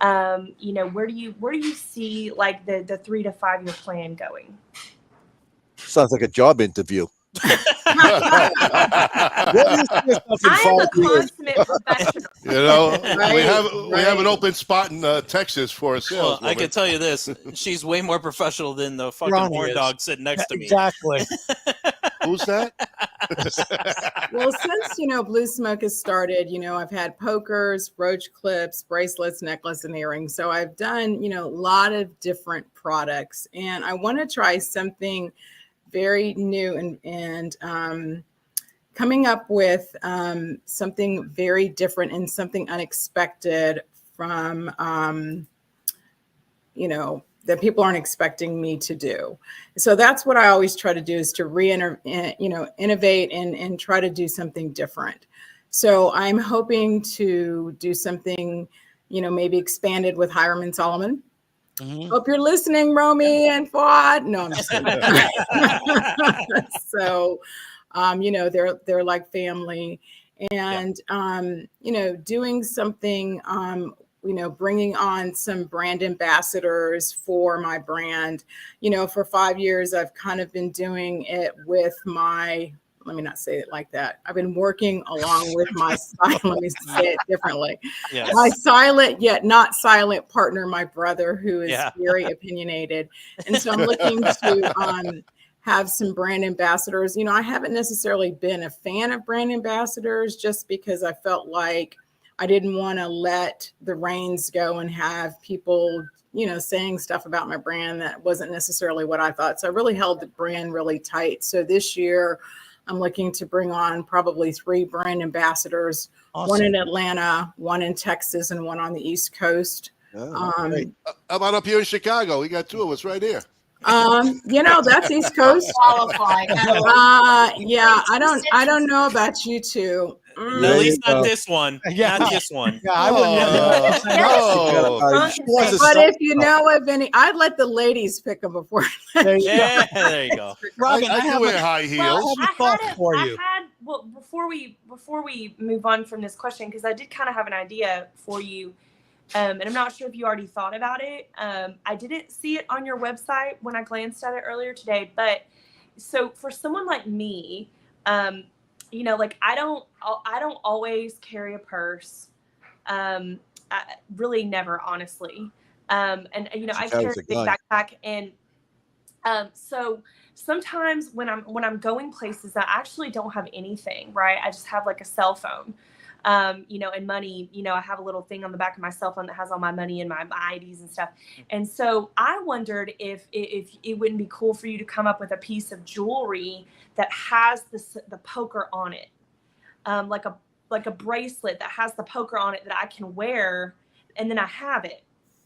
Where do you see like the 3 to 5 year plan going? Sounds like a job interview. I am a consummate professional. You know, Right, we have right. an open spot in Texas for a sales. Well, I can tell you this: she's way more professional than the fucking Ronnie horn is. dog sitting next to me. Exactly. Who's that? Well, since Blue Smoke has started, I've had pokers, roach clips, bracelets, necklace, and earrings. So I've done a lot of different products, and I want to try something very new and coming up with something very different and something unexpected from that people aren't expecting me to do. So that's what I always try to do, is to innovate and try to do something different. So I'm hoping to do something, maybe expanded with Hiram Solomon. Hope you're listening, Romy and Fuad. No, I'm just kidding. So, they're like family, and doing something, bringing on some brand ambassadors for my brand. For 5 years, I've kind of been doing it with my, let me not say it like that. I've been working along with my silent, let me say it differently. Yes. My silent yet not silent partner, my brother, who is Yeah. very opinionated. And so I'm looking to have some brand ambassadors. I haven't necessarily been a fan of brand ambassadors, just because I felt like I didn't want to let the reins go and have people, saying stuff about my brand that wasn't necessarily what I thought. So I really held the brand really tight. So this year I'm looking to bring on probably 3 brand ambassadors, Awesome. one in Atlanta, one in Texas, and one on the East Coast. How about up here in Chicago? We got 2 of us right here. That's East Coast. Qualified. Yeah, I don't know about you two. At least not this one. Yeah. Not this one. Yeah, I wouldn't. But if you know of any, I'd let the ladies pick them before. Yeah, there you go. Robin, I I can have wear a, high heels. I have a thought for you. Before we move on from this question, because I did kind of have an idea for you, and I'm not sure if you already thought about it. I didn't see it on your website when I glanced at it earlier today, but so for someone like me, like I don't always carry a purse. I really never, honestly. And I carry a big backpack, and so sometimes when I'm going places, I actually don't have anything, right? I just have like a cell phone, and money. I have a little thing on the back of my cell phone that has all my money and my IDs and stuff. And so I wondered if it wouldn't be cool for you to come up with a piece of jewelry that has the poker on it, like a bracelet that has the poker on it that I can wear, and then I have it.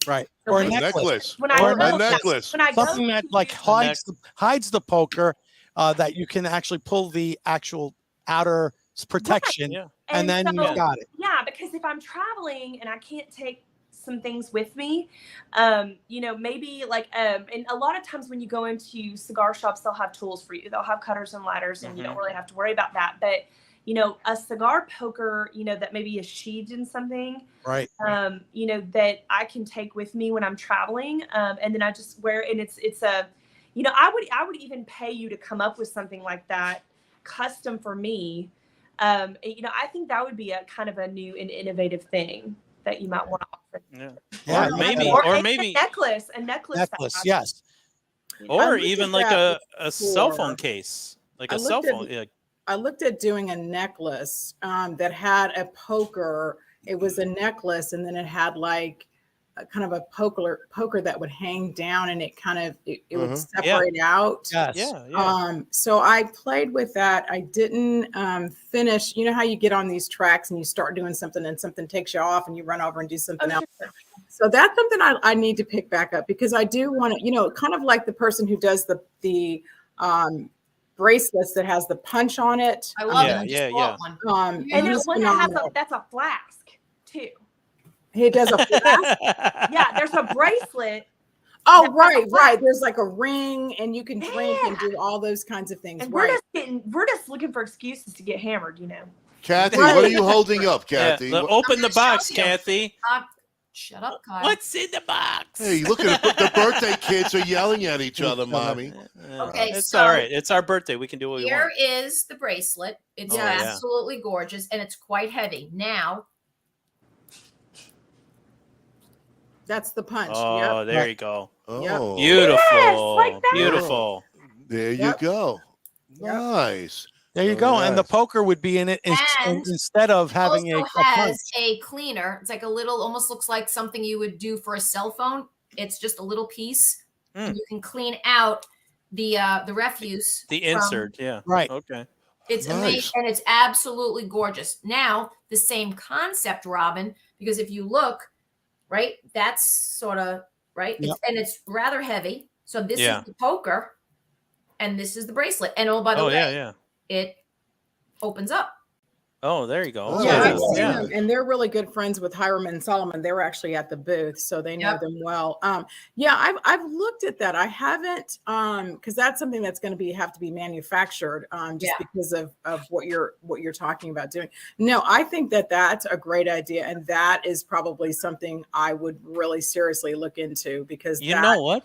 Right. So Or a like- necklace. When I Or go- a necklace. when I go Something that like hides the poker, that you can actually pull the actual outer protection, Yeah. and then so- you've got it. Yeah, because if I'm traveling and I can't take some things with me, maybe like, and a lot of times when you go into cigar shops, they'll have tools for you. They'll have cutters and ladders, and you don't really have to worry about that. But a cigar poker, that maybe is sheathed in something, Right. that I can take with me when I'm traveling, and then I just wear it. And it's a, I would even pay you to come up with something like that, custom for me. I think that would be a kind of a new and innovative thing that you might want to offer. Yeah. Or maybe a necklace. Yes. Or even like a cell phone case, like a cell phone. I looked at doing a necklace that had a poker. It was a necklace, and then it had like a kind of a poker that would hang down, and it kind of it would separate out. Yes. So I played with that. I didn't finish. You know how you get on these tracks and you start doing something, and something takes you off, and you run over and do something else. So that's something I need to pick back up, because I do want to, kind of like the person who does the bracelets that has the punch on it. I love it. I just bought one. And there's one that has that's a flask too. He does a flask? Yeah, there's a bracelet. Oh, right. There's like a ring, and you can drink and do all those kinds of things. And we're just looking for excuses to get hammered, Kathy, what are you holding up, Kathy? Open the box, Kathy. Shut up, Kyle. What's in the box? Hey, look at the birthday kids are yelling at each other, mommy. Okay, it's so all right. It's our birthday. We can do what we want. Here is the bracelet. It's absolutely gorgeous, and it's quite heavy. Now, that's the punch. Oh, there you go. Oh, beautiful. Yes, like that. Beautiful. There you go. Nice. There you go. And the poker would be in it And instead of having also a punch. has a cleaner. It's like a little, almost looks like something you would do for a cell phone. It's just a little piece. And you can clean out the refuse. The insert, yeah. Right. Okay. It's amazing, and it's absolutely gorgeous. Now, the same concept, Robin, because if you look, right, that's sort of, right? Yep. And it's rather heavy. So this is the poker, and this is the bracelet. And by the way, it opens up. Oh, there you go. Yeah, I've seen them, and they're really good friends with Hiram Solomon. They were actually at the booth, so they know them well. I've looked at that. I haven't, because that's something that's going to have to be manufactured, because of what you're talking about doing. No, I think that's a great idea, and that is probably something I would really seriously look into, because you know what?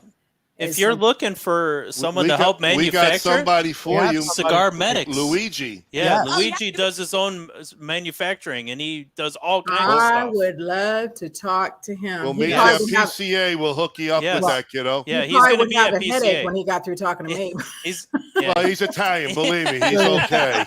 If you're looking for someone to help manufacture, we got somebody for you. Cigar Medics. Luigi. Yeah, Luigi does his own manufacturing, and he does all kinds of I stuff. would love to talk to him. Well, maybe that PCA will hook you up with that, kiddo. Yeah, he's going to be have a headache when he got through talking to me. Well, he's Italian, believe me. He's okay.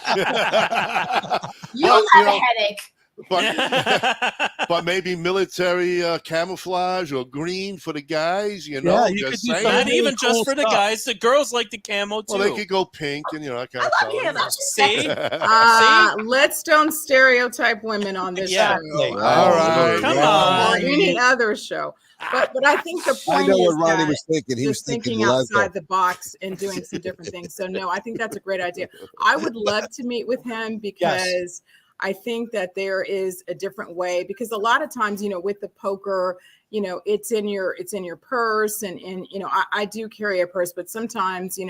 You'll have a headache. But maybe military camouflage or green for the guys, you know. You could do not even just for the guys. The girls like the camo too. Well, they could go pink and that kind of color. See? Let's don't stereotype women on this show. All right. Come on. Or any other show. But I think the point I know is what Ronnie that was thinking. He was just thinking outside the box and doing some different things. So no, I think that's a great idea. I would love to meet with him, because I think that there is a different way, because a lot of times, with the poker, it's in your purse, and I do carry a purse, but sometimes,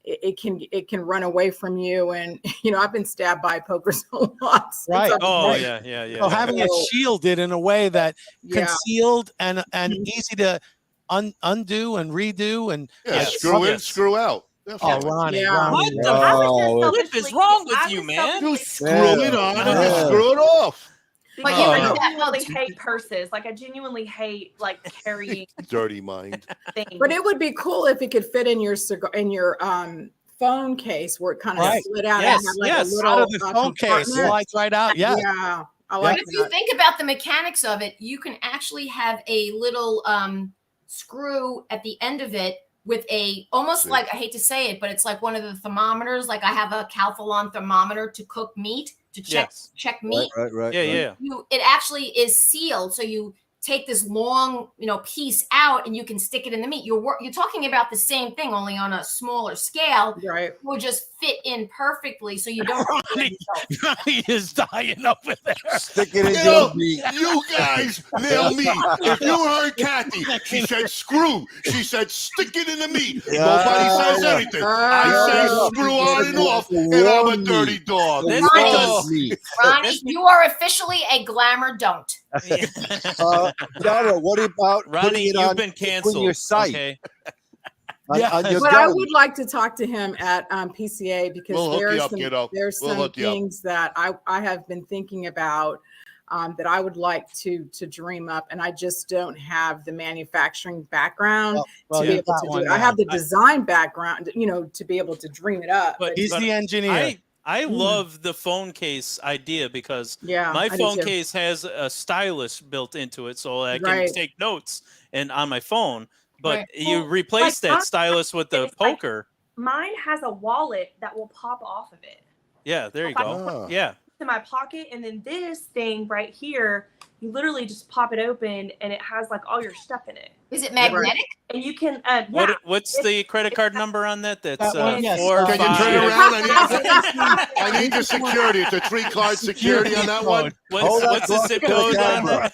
it can run away from you, and I've been stabbed by pokers a lot. Right. Yeah. So having it shielded in a way that concealed and easy to undo and redo and screw in, screw out. Oh, Ronnie. What the flip is wrong with you, man? You screw it on and you screw it off. But I genuinely hate purses. Like, I genuinely hate carrying dirty mind things. But it would be cool if it could fit in your phone case, where it kind of slid out and had a little out of the phone case, slides right out. Yeah. I like if you think about the mechanics of it, you can actually have a little screw at the end of it with almost like, I hate to say it, but it's like one of the thermometers. Like I have a Calphalon thermometer to cook meat, to check meat. Right. It actually is sealed. So you take this long, piece out, and you can stick it in the meat. You're talking about the same thing, only on a smaller scale. Right. It will just fit in perfectly, so you don't. Ronnie is dying over there. Stick it in your meat. You guys nail me. If you heard Kathy, she said screw. She said stick it in the meat. Nobody says anything. I say screw on and off, and I'm a dirty dog. Ronnie, you are officially a glamour don't. Garo, what about Ronnie? putting it You've on been canceled. your site? Okay. on your But I gun. would like to talk to him at PCA because We'll hook you there's up, some, kiddo. there's We'll some hook you up. things that I have been thinking about that I would like to dream up, and I just don't have the manufacturing background Well, to be you able got to one do it. I now. have the design background, to be able to dream it up. But He's the engineer. I love the phone case idea because Yeah, my I do phone too. case has a stylus built into it, so I can Right. take notes and on my phone. But Right. you Well, replace like, that stylus with the poker. Mine has a wallet that will pop off of it. Yeah, there you If I go. put Yeah. in my pocket, and then this thing right here, you literally just pop it open and it has like all your stuff in it. Is it magnetic? And you can What's the credit card number on that? That's That one, yes. 4, Can you 5. turn around? I need your security. It's a 3-card security on that one. What's the zip code on that?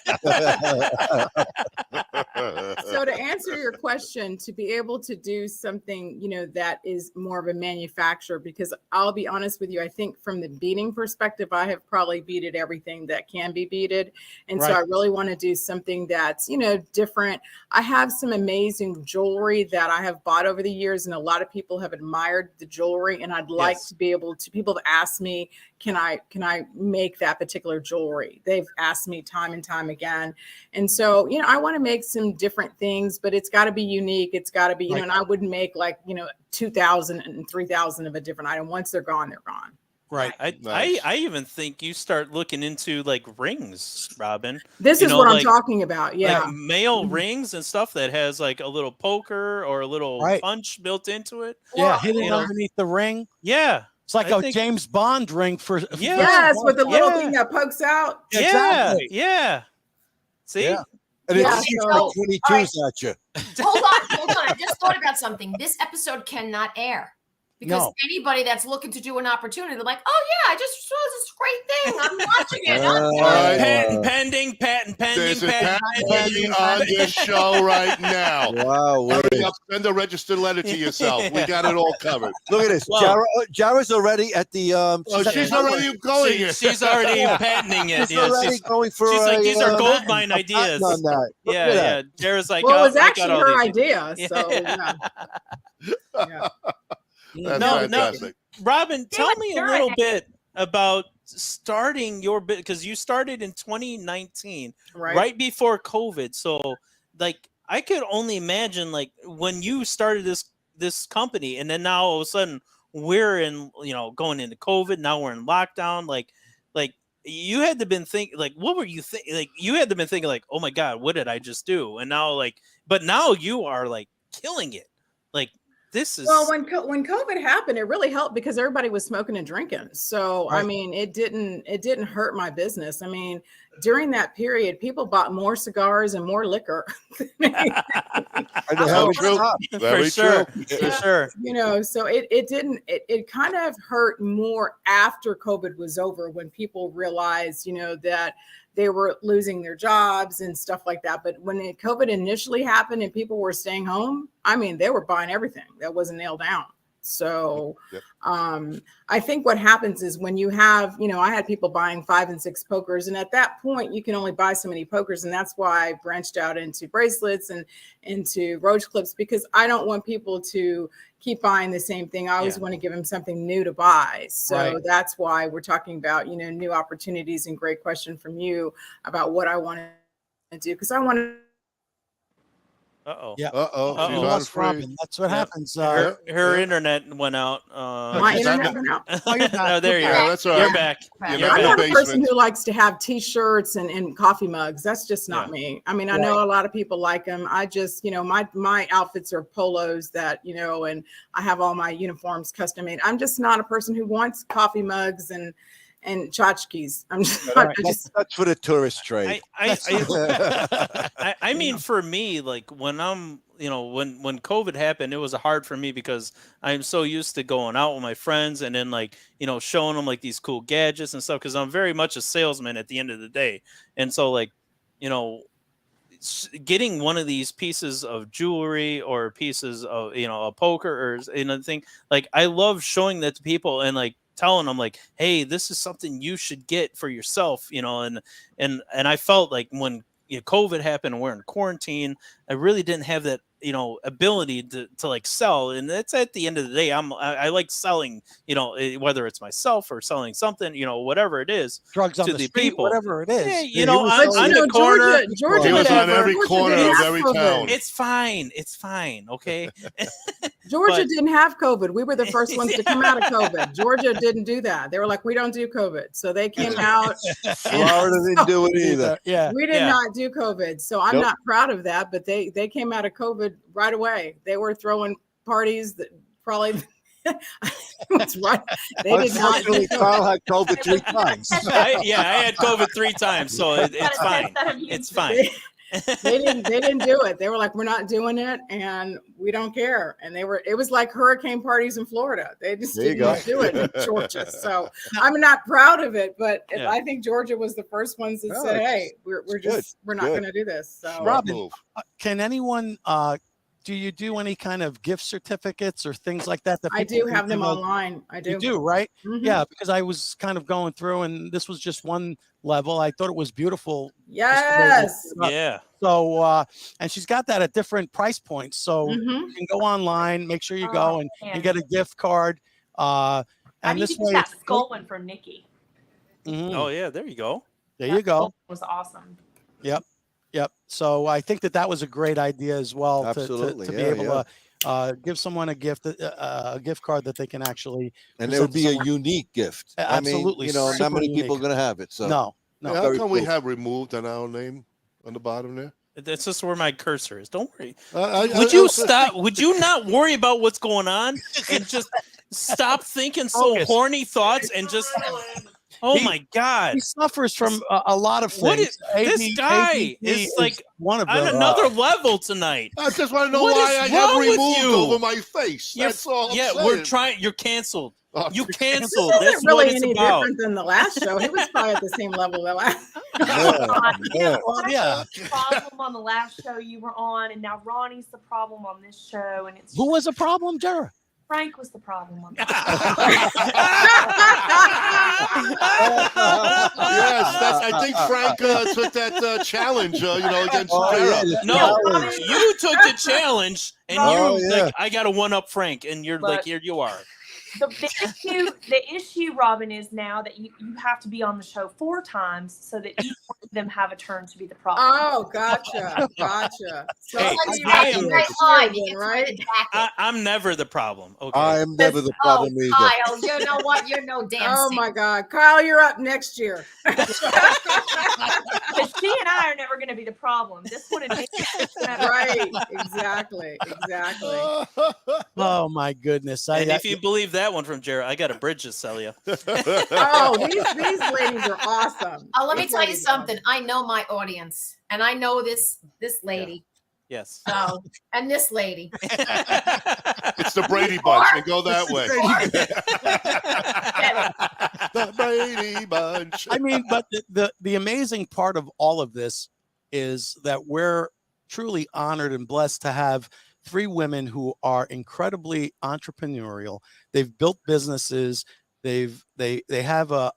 So to answer your question, to be able to do something, that is more of a manufacturer, because I'll be honest with you, I think from the beading perspective, I have probably beaded everything that can be beaded. And so Right. I really want to do something that's, different. I have some amazing jewelry that I have bought over the years, and a lot of people have admired the jewelry, and I'd like to be able to, people have asked me, can I make that particular jewelry? They've asked me time and time again. And so, I want to make some different things, but it's got to be unique. It's got to be, Right. and I wouldn't make 2,000 and 3,000 of a different item. Once they're gone, they're gone. Right. I even think you start looking into like rings, Robin. This is what I'm talking about. Yeah. Like male rings and stuff that has like a little poker or a little Right. punch built into it. Yeah, hidden underneath the ring. Yeah. It's like I a think- James Bond ring for Yes, with the little Yeah. thing that pokes out. Exactly. Yeah. See? Yeah. And Yeah, it shoots so- 22s at you. Hold on. I just thought about something. This episode cannot air because No. anybody that's looking to do an opportunity, they're like, "Oh yeah, I just saw this great thing. I'm watching it." Patent pending. There's a patent patent pending on this show right now. Wow. Hurry up, send a registered letter to yourself. We got it all covered. Look at this. Well- Jarrah's already at the. She's already going. She's already patenting it. She's Yeah, already going for. she's like, these are gold a mine patent ideas. on that. Look Yeah, at yeah. that. Jarah's like, Well, it was I got actually all her these. idea. So, yeah. That's No, fantastic. Robin, tell me a sure. little bit about starting your bit because you started in 2019, right before COVID. So, like, I could only imagine, like, when you started this company, and then now all of a sudden we're in, going into COVID. Now we're in lockdown. Like you had to been thinking, like, what were you thinking? Like, you had to been thinking, like, oh my God, what did I just do? And now, but now you are like killing it. Like, this is Well, when COVID happened, it really helped because everybody was smoking and drinking. So I mean, it didn't hurt my business. I mean, during that period, people bought more cigars and more liquor. Very true. Very sure. true. For sure. So it kind of hurt more after COVID was over when people realized, that they were losing their jobs and stuff like that. But when COVID initially happened and people were staying home, I mean, they were buying everything that wasn't nailed down. So I think what happens is when you have, I had people buying 5 and 6 pokers, and at that point you can only buy so many pokers. And that's why I branched out into bracelets and into roach clips, because I don't want people to keep buying the same thing. I always want to give them something new to buy. So that's why we're talking about, new opportunities. And great question from you about what I want to do. Because I want to. Uh-oh. Yeah. Uh-oh. She's on Lost free. Robin. That's what happens. Her internet went out. My internet went out. Oh, there you Yeah, are. that's all You're right. back. You're I'm back not in a the person basement. who likes to have T-shirts and coffee mugs. That's just not me. I mean, I know a lot of people like them. I just, my outfits are polos that, and I have all my uniforms custom made. I'm just not a person who wants coffee mugs and tchotchkes. I'm just, That's for the tourist trade. I mean, for me, like when I'm, when COVID happened, it was hard for me because I'm so used to going out with my friends and then like, showing them like these cool gadgets and stuff. Cause I'm very much a salesman at the end of the day. And so like, getting one of these pieces of jewelry or pieces of, a poker or, thing, like I love showing that to people and like, telling them like, hey, this is something you should get for yourself, and I felt like when COVID happened and we're in quarantine, I really didn't have that, ability to like sell. And that's at the end of the day, I like selling, whether it's myself or selling something, whatever it is, drugs on to the the street, people. whatever it is. Yeah, on the corner. He was on every corner of every town. It's fine. It's fine. Okay. Georgia didn't have COVID. We were the first ones to come out of COVID. Georgia didn't do that. They were like, we don't do COVID. So they came out. Florida didn't do it either. Yeah. We did not do COVID. So I'm not proud of that, but they came out of COVID right away. They were throwing parties that probably that's right. They did not. Kyle had COVID 3 times. I had COVID 3 times, so it's fine. It's fine. They didn't do it. They were like, we're not doing it, and we don't care. And it was like hurricane parties in Florida. They just didn't do it in Georgia. So I'm not proud of it, but I think Georgia was the first ones that said, hey, we're not going to do this. So Robin, can anyone do you do any kind of gift certificates or things like that? I do have them online. I do. You do, right? Mm-hmm. Yeah, because I was kind of going through, and this was just one level. I thought it was beautiful. Yes. Yeah. So, and she's got that at different price points. So Mm-hmm. you can go online, make sure you go and you get a gift card. I And need this to way, get that skull one from Nikki. Oh yeah, there you go. There you go. It was awesome. Yep. So I think that was a great idea as well. Absolutely. To be able to give someone a gift card that they can actually. And it would be a unique gift. Absolutely. I mean, not many people are going to have it. So no. How come we have removed an our name on the bottom there? That's just where my cursor is. Don't worry. Would you stop? Would you not worry about what's going on and just stop thinking so horny thoughts and just? Oh my God! He suffers from a lot of things. What is, this guy is like one of on them. another level tonight. I just want to know What why is I have wrong with removed you? over my face. That's all. I'm saying. We're trying. You're canceled. You This canceled. isn't That's really what it's any about. different than the last show. He was probably at the same level the last. Problem on the last show you were on, and now Ronnie's the problem on this show, and it's Who was the problem, Jerah? Frank was the problem on that. Yes, I think Frank took that challenge, against Jerah. No, you took the challenge, and like, I got to one up Frank, and you're like, here you are. The issue, Robin, is now that you have to be on the show 4 times so that each one of them have a turn to be the problem. Oh, gotcha. So Hey, right? I'm never the problem. Okay. I am never the problem either. Kyle, you know what? You're no damn. Oh my God, Kyle, you're up next year. Because she and I are never going to be the problem. This one and Right, exactly. Oh my goodness! And if you believe that one from Jerah, I got a bridge to sell you. Oh, these ladies are awesome. Let me tell you something. I know my audience, and I know this lady. Yes. So, and this lady. It's the Brady Bunch, and go that way. The Brady Bunch. I mean, but the amazing part of all of this is that we're truly honored and blessed to have 3 women who are incredibly entrepreneurial. They've built businesses. They have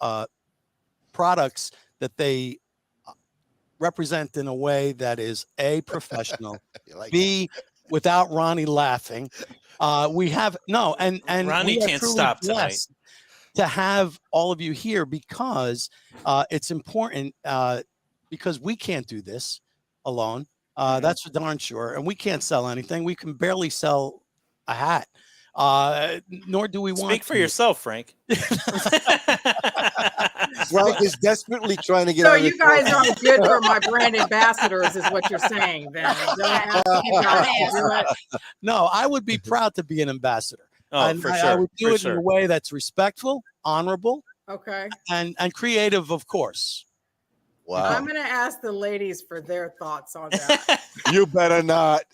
products that they represent in a way that is A, professional, B, without Ronnie laughing. We have and Ronnie we are can't truly stop tonight. blessed to have all of you here because it's important because we can't do this alone. That's for darn sure. And we can't sell anything. We can barely sell a hat. Nor do we want Speak for yourself, Frank. Frank is desperately trying to get So out of you this guys program. aren't good for my brand ambassadors, is what you're saying. Then don't ask you guys to do it. No, I would be proud to be an ambassador. Oh, and for I sure. would do for it sure. in a way that's respectful, honorable, Okay. and creative, of course. Wow. I'm going to ask the ladies for their thoughts on that. You better not.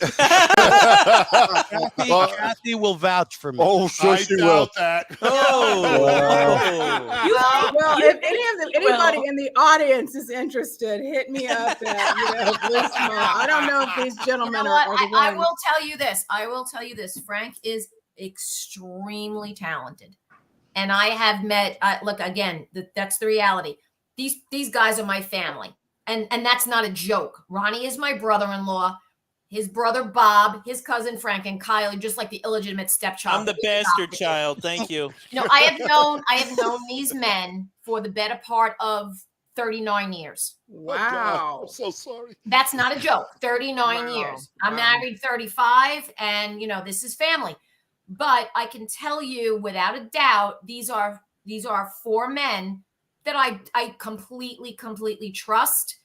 Kathy will vouch for me. Oh, sure she will. doubt that. Well, if anybody in the audience is interested, hit me up at BlueSmoke. I don't know if these gentlemen You know are what? the ones. I will tell you this. Frank is extremely talented. And I have met, look, again, that's the reality. These guys are my family. And that's not a joke. Ronnie is my brother-in-law. His brother Bob, his cousin Frank, and Kyle are just like the illegitimate stepchild. I'm the bastard child. Thank you. I have known these men for the better part of 39 years. Wow. I'm so sorry. That's not a joke. 39 years. I'm married 35, and this is family. But I can tell you without a doubt, these are 4 men that I completely trust.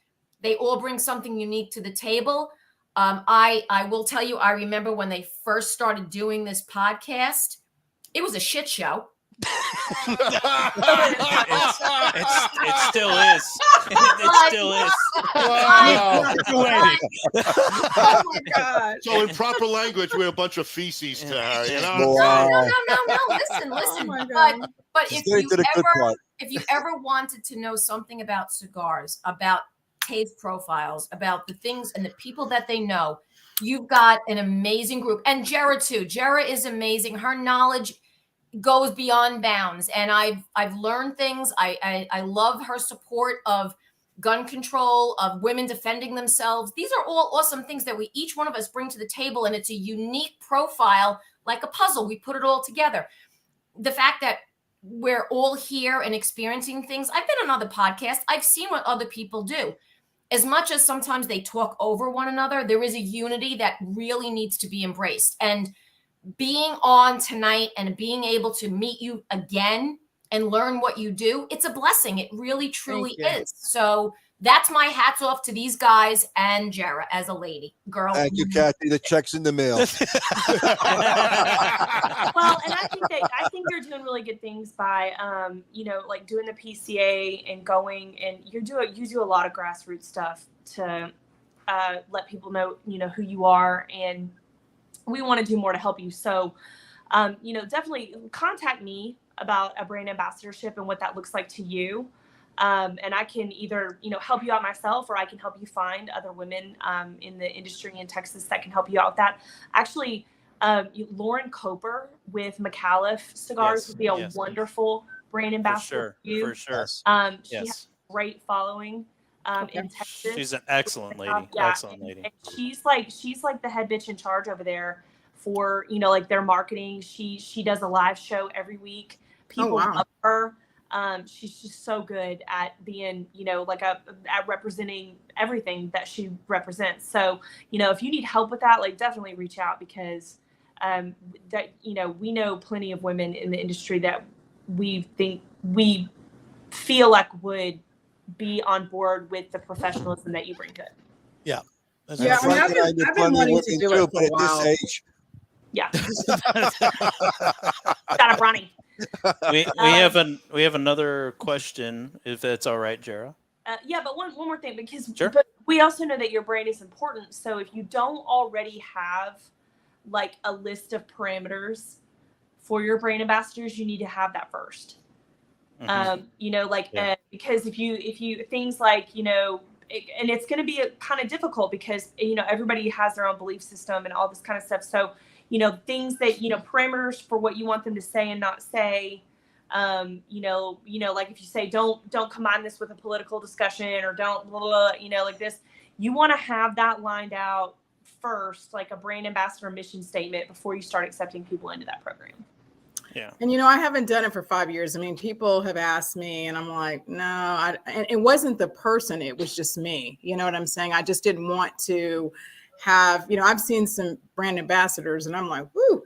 They all bring something unique to the table. I will tell you, I remember when they first started doing this podcast, it was a shit show. It still is. It still is. Wow. Oh my God. So in proper language, we're a bunch of feces to her, No. Listen. But if you ever wanted to know something about cigars, about taste profiles, about the things and the people that they know, you've got an amazing group. And Jerah too. Jerah is amazing. Her knowledge goes beyond bounds, and I've learned things. I love her support of gun control, of women defending themselves. These are all awesome things that each one of us bring to the table, and it's a unique profile, like a puzzle. We put it all together. The fact that we're all here and experiencing things. I've been on other podcasts. I've seen what other people do. As much as sometimes they talk over one another, there is a unity that really needs to be embraced. And being on tonight and being able to meet you again and learn what you do, it's a blessing. It really, truly is. So that's my hats off to these guys and Jerah as a lady. Girl. Thank you, Kathy. The check's in the mail. Well, and I think they're doing really good things by, like doing the PCA and going, and you do a lot of grassroots stuff to let people know, who you are, and we want to do more to help you. So, definitely contact me about a brand ambassadorship and what that looks like to you. And I can either, help you out myself, or I can help you find other women in the industry in Texas that can help you out with that. Actually, Lauren Coper with McAuliffe Cigars would be a wonderful brand ambassador for you. For sure. She has a great following in Texas. She's an excellent lady. Yeah, Excellent lady. And she's like the head bitch in charge over there for, like their marketing. She does a live show every week. People love her. She's just so good at being, at representing everything that she represents. So, if you need help with that, definitely reach out, because we know plenty of women in the industry that we feel like would be on board with the professionalism that you bring to it. Yeah. I've been wanting to do it for a while. At this age. Yeah. Got a brownie. We have another question, if that's all right, Jerah. Yeah, but one more thing, because Sure. But we also know that your brand is important. So if you don't already have a list of parameters for your brand ambassadors, you need to have that first. Mm-hmm. Because if you things like, and it's going to be kind of difficult because, everybody has their own belief system and all this kind of stuff. So, things that, parameters for what you want them to say and not say, like if you say, don't combine this with a political discussion, or don't, blah, blah, blah, like this, you want to have that lined out first, like a brand ambassador mission statement, before you start accepting people into that program. Yeah. And, I haven't done it for 5 years. I mean, people have asked me, and I'm like, no, and it wasn't the person. It was just me. You know what I'm saying? I just didn't want to have, I've seen some brand ambassadors, and I'm like, whoo,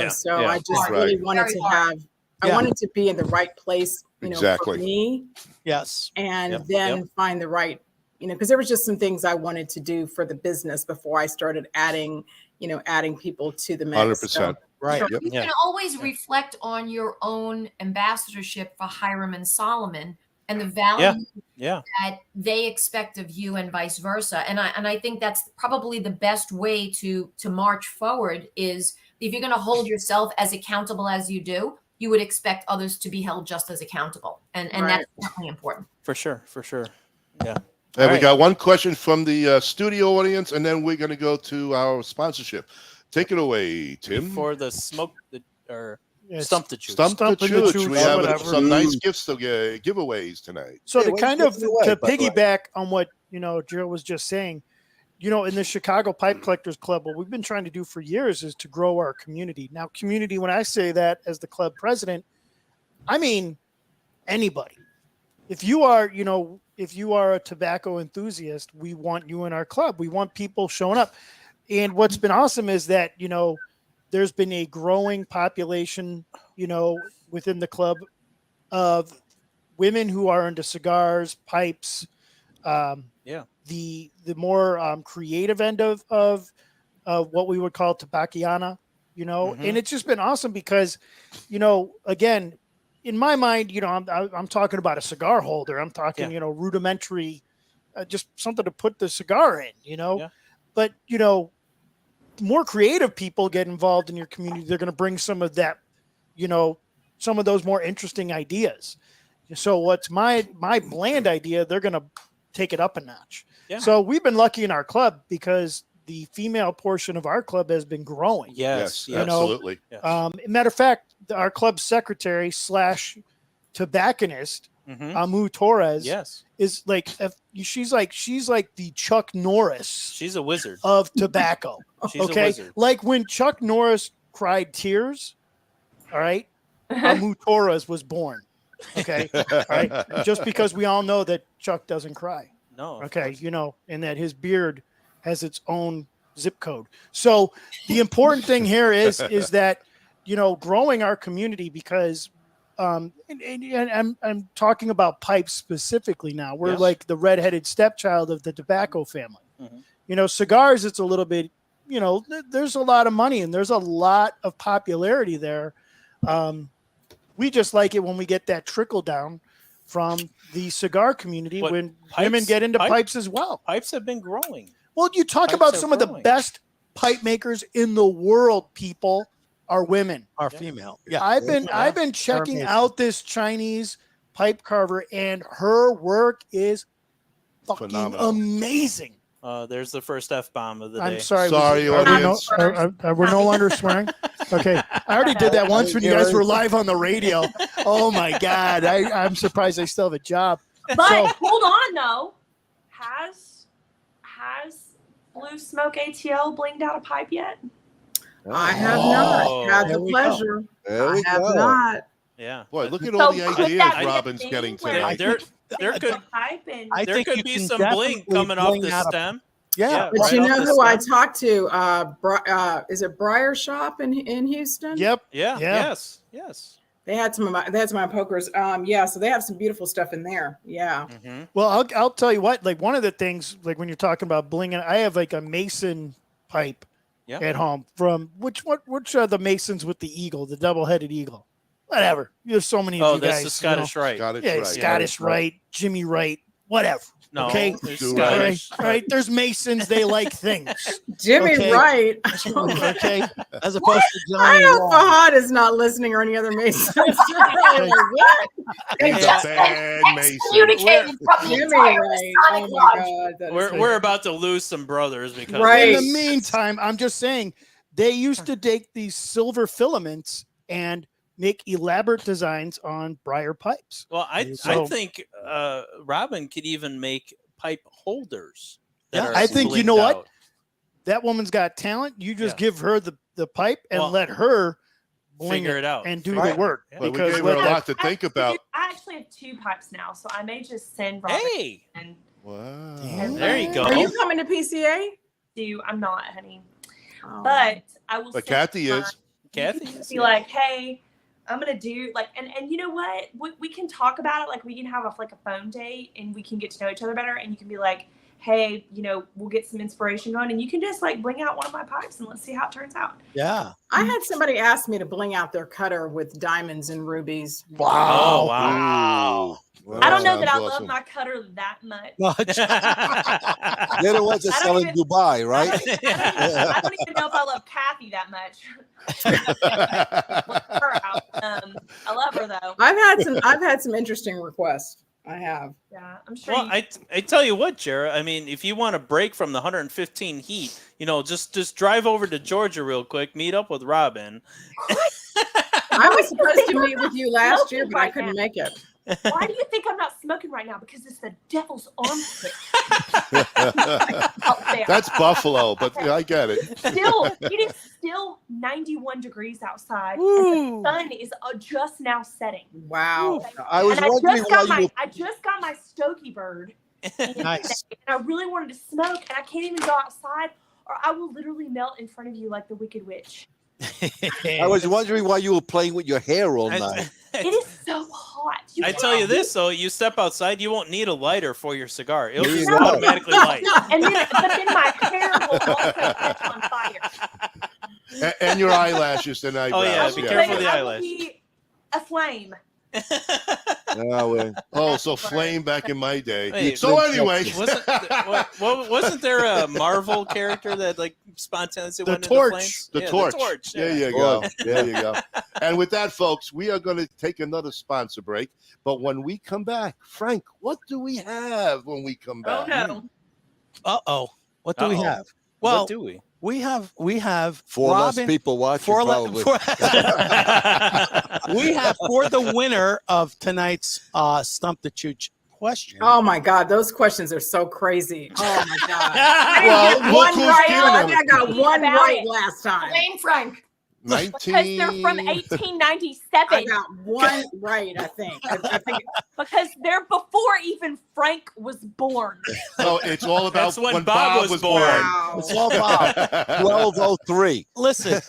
so I just really wanted to have, I wanted to be in the right place, for me. Yes. And then find the right, because there was just some things I wanted to do for the business before I started adding people to the mix. 100%. So, right. You can always reflect on your own ambassadorship for Hiram and Solomon and the value that they expect of you, and vice versa. And I think that's probably the best way to march forward, is if you're going to hold yourself as accountable as you do, you would expect others to be held just as accountable. And that's definitely important. For sure. Yeah. And we got one question from the studio audience, and then we're going to go to our sponsorship. Take it away, Tim. For the smoke, Stump the Chooch. Stump the Chooch. We have whatever. some nice gifts to giveaways tonight. So to what's kind of given away, to by the way? piggyback on what Jerah was just saying, in the Chicago Pipe Collectors Club, what we've been trying to do for years is to grow our community. Now, community, when I say that as the club president, I mean anybody. If you are a tobacco enthusiast, we want you in our club. We want people showing up. And what's been awesome is that, there's been a growing population, within the club of women who are into cigars, pipes, the more creative end of what we would call tobacciana, and it's just been awesome because, again, in my mind, I'm talking about a cigar holder. I'm talking, rudimentary, just something to put the cigar in, but, more creative people get involved in your community. They're going to bring some of that, some of those more interesting ideas. So what's my bland idea, they're going to take it up a notch. Yeah. So we've been lucky in our club because the female portion of our club has been growing. Yes, absolutely. Matter of fact, our club secretary / tobacconist, Amu Torres, is like, she's like the Chuck Norris. She's a wizard of tobacco. She's a wizard. Like when Chuck Norris cried tears, all right, Amu Torres was born. Okay. All right. Just because we all know that Chuck doesn't cry. No. Okay. And that his beard has its own zip code. So the important thing here is that, growing our community because, and I'm talking about pipes specifically now. We're like the redheaded stepchild of the tobacco family. Cigars, it's a little bit, there's a lot of money and there's a lot of popularity there. We just like it when we get that trickle down from the cigar community when women get into pipes as well. Pipes have been growing. Well, you talk about some of the best pipe makers in the world, people are women. Are female. Yeah. I've been checking out this Chinese pipe carver and her work is fucking phenomenal. Amazing. There's the first F-bomb of the day. I'm sorry. audience. We're no longer swearing. Okay. I already did that once when you guys were live on the radio. Oh my God. I'm surprised I still have a job. But hold on though. Has Blue Smoke ATL blinged out a pipe yet? I have not had the pleasure. I have not. Yeah. Boy, look at all the ideas Robin's getting today. There could be some bling coming off the stem. Yeah. But you know who I talked to? Is it Briar Shop in Houston? Yep. Yeah. Yes. They had some of my pokers. So they have some beautiful stuff in there. Yeah. Well, I'll tell you what, like one of the things, like when you're talking about blinging, I have like a Mason pipe at home from which are the Masons with the eagle, the double-headed eagle. Whatever. There's so many of you guys. Oh, that's the Scottish Rite. Scottish Rite, Jimmy Wright, whatever. No, okay. Right. There's Masons. They like things. Jimmy Wright. Okay. As opposed to Johnny. I hope Fahad is not listening or any other Masons. Like, what? He's a bad Mason. Jimmy Wright. Oh my God. We're about to lose some brothers because. In the meantime, I'm just saying they used to take these silver filaments and make elaborate designs on briar pipes. Well, I think Robin could even make pipe holders. I think you know what? That woman's got talent. You just give her the pipe and let her figure it out and do the work. Yeah. Well, we gave her a lot to think about. I actually have 2 pipes now, so I may just send Robin. Hey! Wow. There you go. Are you coming to PCA? I'm not, honey. But I will. But Kathy is. Kathy is. Be like, hey, I'm gonna do like, and you know what? We can talk about it. Like we can have a phone date, and we can get to know each other better. And you can be like, hey, we'll get some inspiration going, and you can just bling out one of my pipes, and let's see how it turns out. Yeah. I had somebody ask me to bling out their cutter with diamonds and rubies. Wow. Oh, wow. Well, I don't know that I love my cutter that much. They're the ones that sell in Dubai, right? I don't even know if I love Kafie that much. I love her though. I've had some interesting requests. I have. Yeah, I'm sure. Well, I tell you what, Jerah. I mean, if you want to break from the 115 heat, just drive over to Georgia real quick, meet up with Robin. I was supposed to meet with you last year, but I Right couldn't now. make it. Why do you think I'm not smoking right now? Because it's the devil's armpit. That's Buffalo, but yeah, I get it. It is still 91 degrees outside. And the sun is just now setting. Wow. I was And wondering why you. I just got my Stogie bird. Nice. And I really wanted to smoke, and I can't even go outside, or I will literally melt in front of you like the Wicked Witch. I was wondering why you were playing with your hair all night. It is so hot. I tell you this, though, you step outside, you won't need a lighter for your cigar. It'll There you just go. automatically light. And then my hair will also catch on fire. And your eyelashes and eyebrows. Oh, yeah, be careful of the I will eyelash. be a flame. So flame back in my day. Wait, So anyway, wasn't there a Marvel character that like spontaneously the went torch. into flames? The Yeah, torch. The torch. There yeah. you go. There you go. And with that, folks, we are going to take another sponsor break. But when we come back, Frank, what do we have when we come back? Uh-oh. What do we Uh-oh. have? What Well, do we? We have Four less Robin, people watching, four le- probably. we have for the winner of tonight's Stump the Chooch question. Oh my God, those questions are so crazy. Oh my God. Well, I didn't look get one who's right. giving them. I got one About right it. last time. Blame Frank. Because they're from 1897. I got one right, I think. I think Because they're before even Frank was born. So it's all about That's when Bob was born. wow. It's all Bob. 1203. Listen,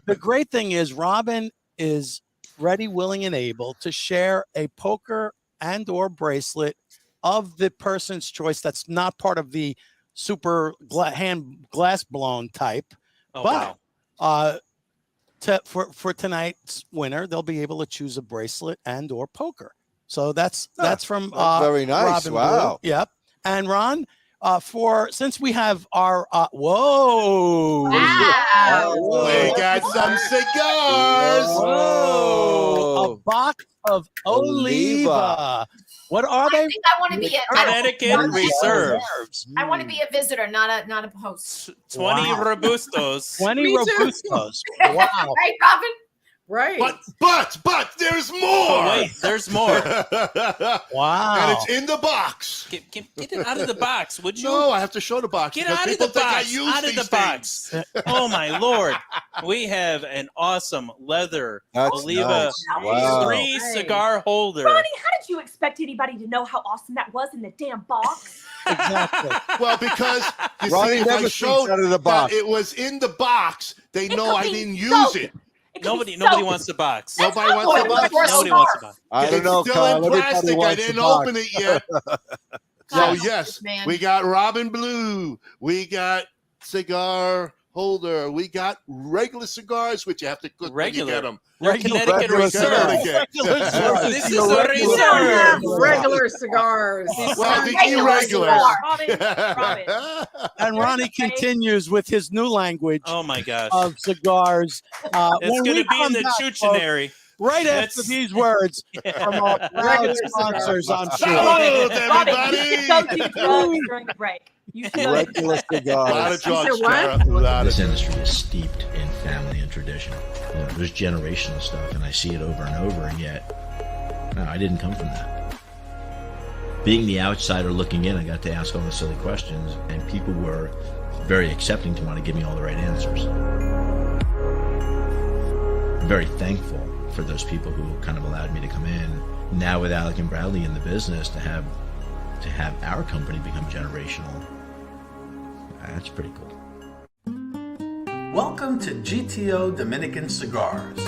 the great thing is Robin is ready, willing, and able to share a poker and or bracelet of the person's choice that's not part of the super hand glass blown type. Oh, but wow. for tonight's winner, they'll be able to choose a bracelet and or poker. So that's from That's very nice. Robin Wow. Blue. Yep. And Ron, since we have our whoa. We got some cigars. Whoa. A box of Oliva. What are I they? think I want to be Connecticut Reserve. I want to be a visitor, not a host. 20 Wow. Robustos. 20 Me too. Robustos. Wow. Right, Robin? Right. But there's more. Oh, wait, there's more. Wow. And it's in the box. Get it out of the box, would you? No, I have to show the box. Get because out of people the think I box. use Out of these the box. things. Oh, my Lord. We have an awesome leather That's Oliva nice. Wow. 3 cigar holder. Ronnie, how did you expect anybody to know how awesome that was in the damn box? Exactly. Well, because you Ronnie see, if never I thinks showed out of the box. that it was in the box, they It know could I be didn't soap. use it. It could be Nobody soap. wants the box. Nobody not wants what the it was box. for. Nobody wants the box. I don't It's know, still Kyle. in Everybody plastic. I wants didn't the box. open it yet. So God, yes, man. we got Robin Blue. We got cigar holder. We got regular cigars, which you have to cook Regular. when you get them. They're Connecticut regular Reserve. Connecticut. This is You're a regular. We don't have reserve. regular cigars. Well, the Regular irregulars. cigar. Robin. And Ronnie continues with his new language Oh, my gosh. of cigars. It's When going we to be in come the back, folks, Chuchinary. right That's- after these words from our proud Regular sponsors, I'm sure. Salud, Robin, everybody. you should go do drugs during the break. You should go. Regular A lot of cigars. drugs, what? Jerah. A lot This of industry is steeped in family and tradition. You know, there's generational stuff, and I see it over and over, and yet, no, I didn't come from that. Being the outsider looking in, I got to ask all the silly questions, and people were very accepting to want to give me all the right answers. I'm very thankful for those people who kind of allowed me to come in. Now with Alec and Bradley in the business, to have our company become generational, that's pretty cool. Welcome to GTO Dominican Cigars,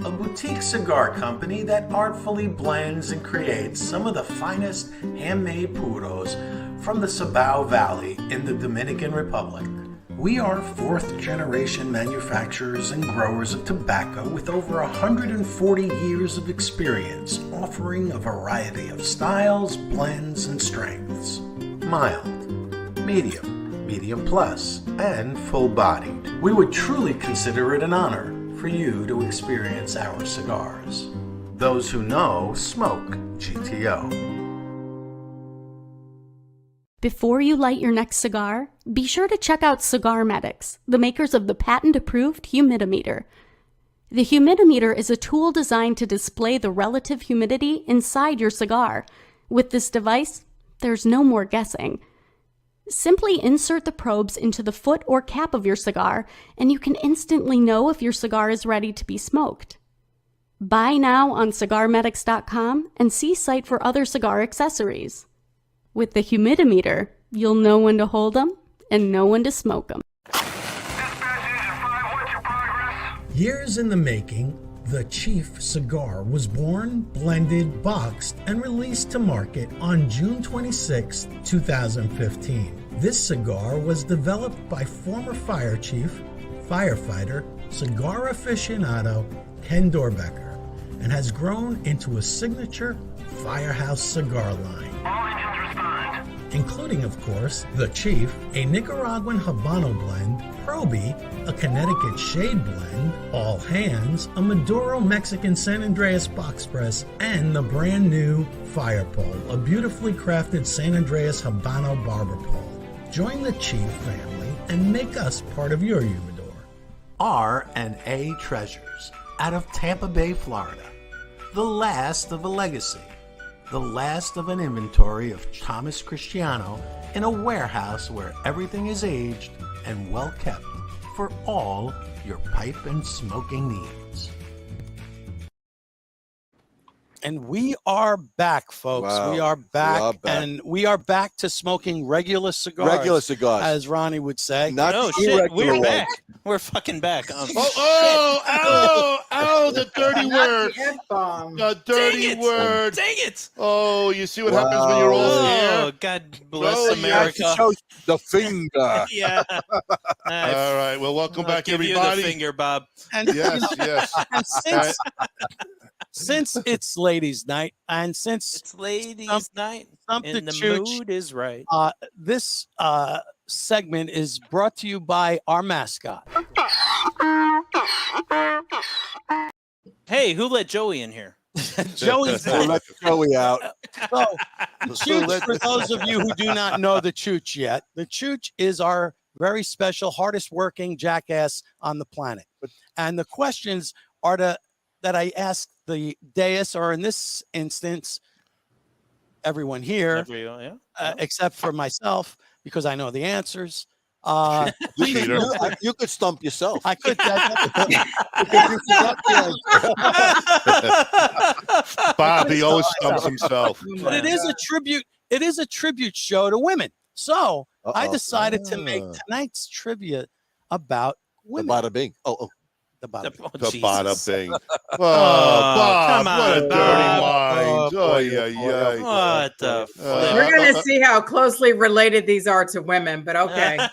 a boutique cigar company that artfully blends and creates some of the finest handmade puros from the Cibao Valley in the Dominican Republic. We are fourth-generation manufacturers and growers of tobacco with over 140 years of experience, offering a variety of styles, blends, and strengths. Mild, medium plus, and full-bodied. We would truly consider it an honor for you to experience our cigars. Those who know smoke GTO. Before you light your next cigar, be sure to check out Cigar Medics, the makers of the patent-approved humidimeter. The humidimeter is a tool designed to display the relative humidity inside your cigar. With this device, there's no more guessing. Simply insert the probes into the foot or cap of your cigar, and you can instantly know if your cigar is ready to be smoked. Buy now on cigarmedics.com and see site for other cigar accessories. With the humidimeter, you'll know when to hold them and know when to smoke them. Years in the making, the Chief cigar was born, blended, boxed, and released to market on June 26, 2015. This cigar was developed by former fire chief, firefighter, cigar aficionado Ken Dorbecker, and has grown into a signature firehouse cigar line. All engines respond. Including, of course, the Chief, a Nicaraguan Habano blend, Proby, a Connecticut Shade blend, All Hands, a Maduro Mexican San Andreas box press, and the brand new Fire Pole, a beautifully crafted San Andreas Habano barber pole. Join the Chief family and make us part of your humidor. R&A Treasures, out of Tampa Bay, Florida. The last of a legacy. The last of an inventory of Thomas Cristiano in a warehouse where everything is aged and well kept for all your pipe and smoking needs. And we are back, folks. Wow. We are back, We are back. and we are back to smoking regular cigars. Regular cigars. as Ronnie would say. Not No the shit, irregular we're ones. back. We're fucking back. The dirty word. F-bomb. The dirty word. Dang it. Oh, you see what happens when you're all Oh, here? God bless Oh, America. yeah. Show the finger. Yeah. All right. Well, welcome I'll back, give everybody. you the finger, Bob. And Yes, yes. and since it's ladies' night, and since It's ladies' night, Stump and the Chooch, mood is right. this segment is brought to you by our mascot. Hey, who let Joey in here? Joey's We'll let Joey out. So, the Chooch, for those of you who do not know the Chooch yet, the Chooch is our very special, hardest working jackass on the planet. And the questions are that I ask the dais, or in this instance, everyone here, except for myself, because I know the answers. You could stump yourself. I could. Bob, he always stumps himself. But it is a tribute. It is a tribute show to women. So I decided to make tonight's trivia about women. The bada bing. The bada bing. The bada bing. Oh, Bob, Bob, come what a on, dirty Bob. mind. boy, Yeah. What the flip? We're going to see how closely related these are to women, but okay. Robin,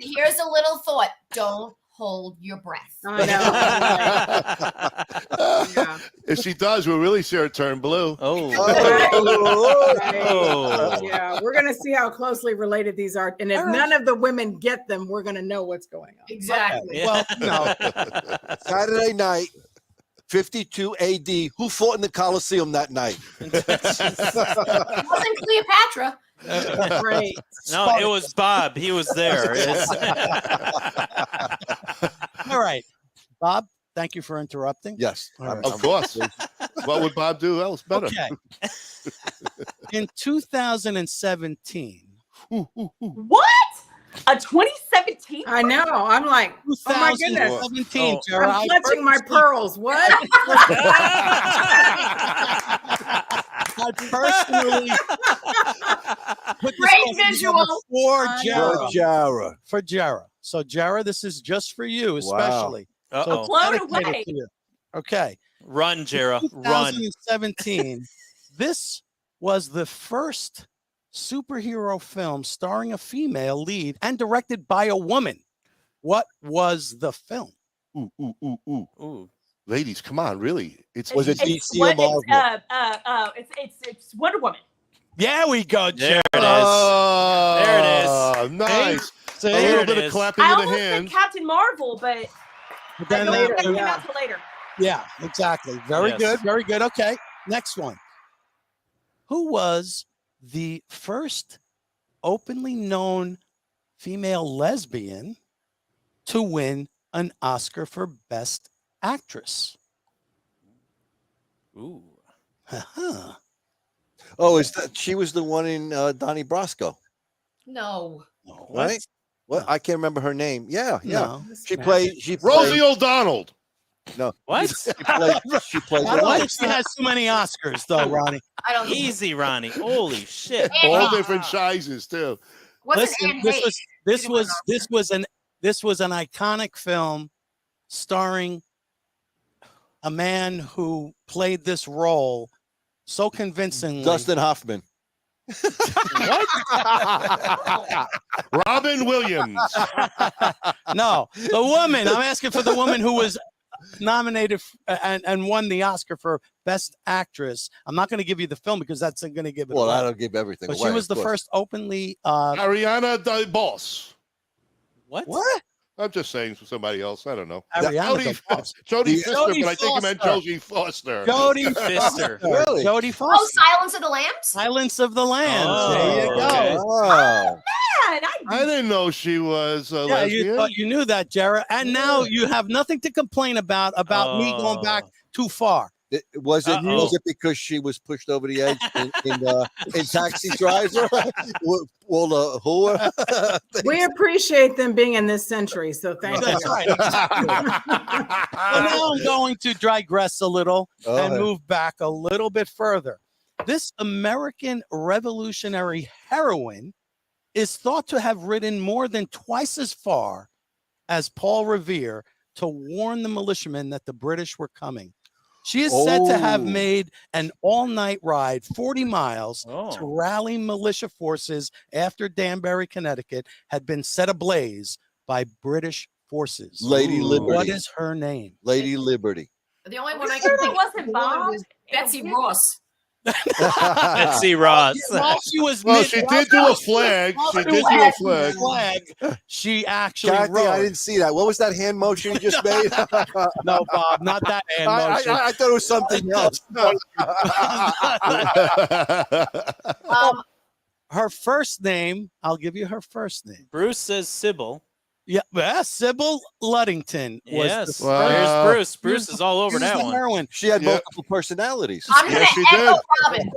here's a little thought. Don't hold your breath. I know. If she does, we'll really see her turn blue. Oh. Yeah, we're going to see how closely related these are. And if none of the women get them, we're going to know what's going on. Exactly. Well, no. Saturday night, 52 AD. Who fought in the Coliseum that night? It wasn't Cleopatra. Great. No, it was Bob. He was there. All right, Bob. Thank you for interrupting. Yes, of course. What would Bob do else better? Okay. In 2017. What? A 2017? I know. I'm like, oh my goodness. 2017, Jerah. I'm clutching my pearls. What? I personally put this Great together visual. for For Jerah. For Jerah. So, Jerah, this is just for you, especially. Uh-oh. So Blown dedicated away. to you. Okay. Run, Jerah. Run. 2017. This was the first superhero film starring a female lead and directed by a woman. What was the film? Ooh. Ladies, come on, really? Was it It's DC or Marvel? it's Wonder Woman. There we go, There Jerah. it is. There it is. Nice. See? A There little it bit is. of clapping I of the almost said hands. Captain Marvel, but But I then don't think that they- came out till later. Yeah, exactly. Very Yes. good. Very good. Okay. Next one. Who was the first openly known female lesbian to win an Oscar for Best Actress? Ooh. Oh, is that she was the one in Donnie Brasco, No. right? What? I can't remember her name. Yeah. No. She played. Rosie O'Donnell. No. What? She played. I don't think she has too many Oscars, though, Ronnie. I don't know. Easy, Ronnie. Holy shit. All different sizes too. Listen, this was an iconic film starring a man who played this role so convincingly. Dustin Hoffman. Robin Williams. No, the woman. I'm asking for the woman who was nominated and won the Oscar for Best Actress. I'm not going to give you the film because that's going to give it Well, away. that'll give everything But away. she was of the course. first openly. Ariana DeBose. What? What? I'm just saying for somebody else. I don't know. Ariana DeBose. Jodie Foster, Jodie but I think you meant Foster. Jodie Foster. Jodie Foster. Really? Jodie Oh, Foster. Silence of the Lambs? Silence of the Lambs. Oh, There you go. okay. Oh. Man, I didn't know she was a Yeah, you lesbian. thought you knew that, Jerah, and now you have nothing to complain about me going back too far. Was it because she was pushed over the edge in Taxi Driver? Well, who? We appreciate them being in this century, so thank you. That's right. Well, now I'm going to digress a little and move back a little bit further. This American revolutionary heroine is thought to have ridden more than twice as far as Paul Revere to warn the militiamen that the British were coming. She is said to have made an all-night ride, 40 miles, to rally militia forces after Danbury, Connecticut, had been set ablaze by British forces. Lady Liberty. What is her name? Lady Liberty. The only one I sure can that think wasn't of Bob? was Betsy Ross. Betsy Ross. While she was Well, she did do a flag. She did do a flag. She actually Kathy, wrote. I didn't see that. What was that hand motion you just made? No, Bob, not that hand motion. I thought it was something else. Her first name, I'll give you her first name. Bruce says Sybil. Yeah, Sybil Luddington. Was Yes. the There's Bruce. Bruce is all over She's that the one. heroine. She had multiple personalities. I'm going to echo Robin.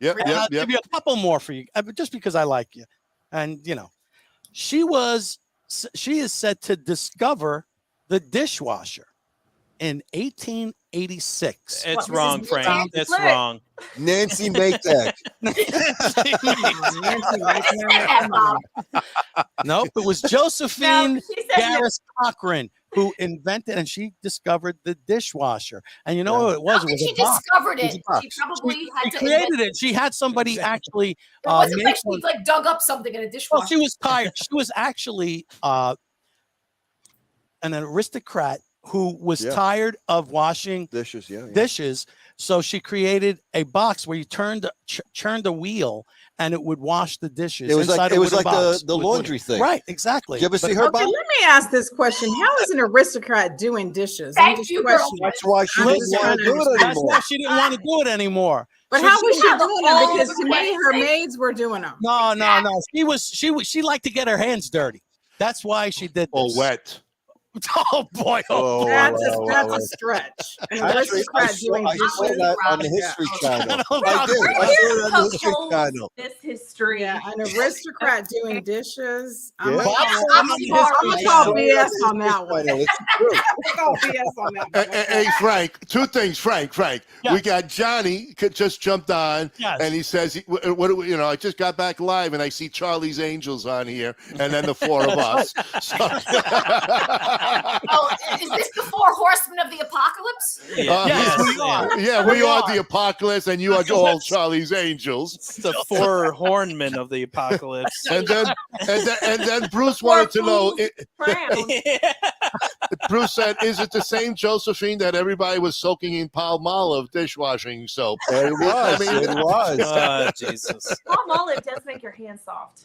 Yep, I'll yep, give yep. you a couple more for you, just because I like you. And, you know, she is said to discover the dishwasher in 1886. It's wrong, Frank. That's wrong. Nancy Maytag. Nope, it was Josephine No, she said Garris Cochran who invented and she discovered the dishwasher. And you know what it was? How It did was she a box. discovered It was it? a box. She probably had She to created invent- it. She had somebody actually It wasn't make like she one. like dug up something in a dishwasher. Well, she was tired. She was actually an aristocrat who was tired of washing dishes. So she created a box where you turned a wheel and it would wash the dishes. It was like inside a it was wooden like box the with- laundry thing. Right, exactly. Did you ever see her, Okay, Bob? let me ask this question. How is an aristocrat doing dishes? I'm Thank just you, questioning. girl. That's why she I'm didn't just want trying to to do it That's anymore. why she didn't want to do it anymore. But So how she was she had the doing whole it? Because to me, her thing. maids were doing them. No. She liked to get her hands dirty. That's why she did this. Or wet. Oh boy! Oh, That's wow. a stretch. An Actually, aristocrat doing I saw dishes. that on the History Channel. I Well, did. I saw it on the History Propose Channel. this history. Yeah, an aristocrat doing dishes. I'm Yeah. gonna I'm on the call History BS on that one. Channel. It's true. I'm gonna call BS on that one. Hey, Frank, two things, Frank. Yeah. We got Johnny just jumped on, Yes. and he says, "What do we, you know? I just got back live, and I see Charlie's Angels on here, and then the four of us." So, Oh, is this the four horsemen of the apocalypse? Yes, we are. Yeah, we are the apocalypse, and you are all Charlie's Angels. It's the four hornmen of the apocalypse. And then Bruce wanted to know. Bruce said, "Is it the same Josephine that everybody was soaking in Palmolive dishwashing soap?" It was. It was. Oh, Jesus. Palm olive does make your hands soft.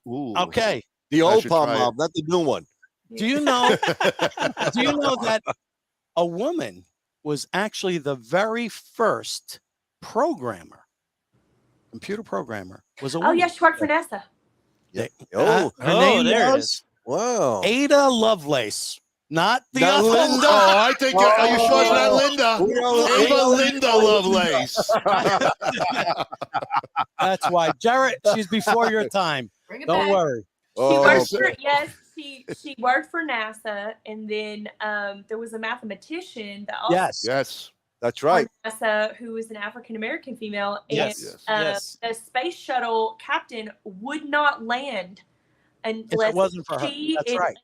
Ooh. Okay. The I old should palm try it. mob, not the new one. Do you know? Do you know that a woman was actually the very first programmer, computer programmer? Was a Oh woman. yeah, she worked for NASA. Oh, her name there it was is. Wow. Ada Lovelace. Not the Not other Linda. Oh, I think are you sure it's not Linda? We know- Ava Linda Lovelace. That's why. Jarrett, she's before your time. Bring it Don't back. worry. She Oh, worked for, yes, she worked for NASA, and then there was a mathematician that also Yes. That's right. worked for NASA who was an African American female, and Yes. Yes. the space shuttle captain would not land If unless it wasn't for her. she. That's right.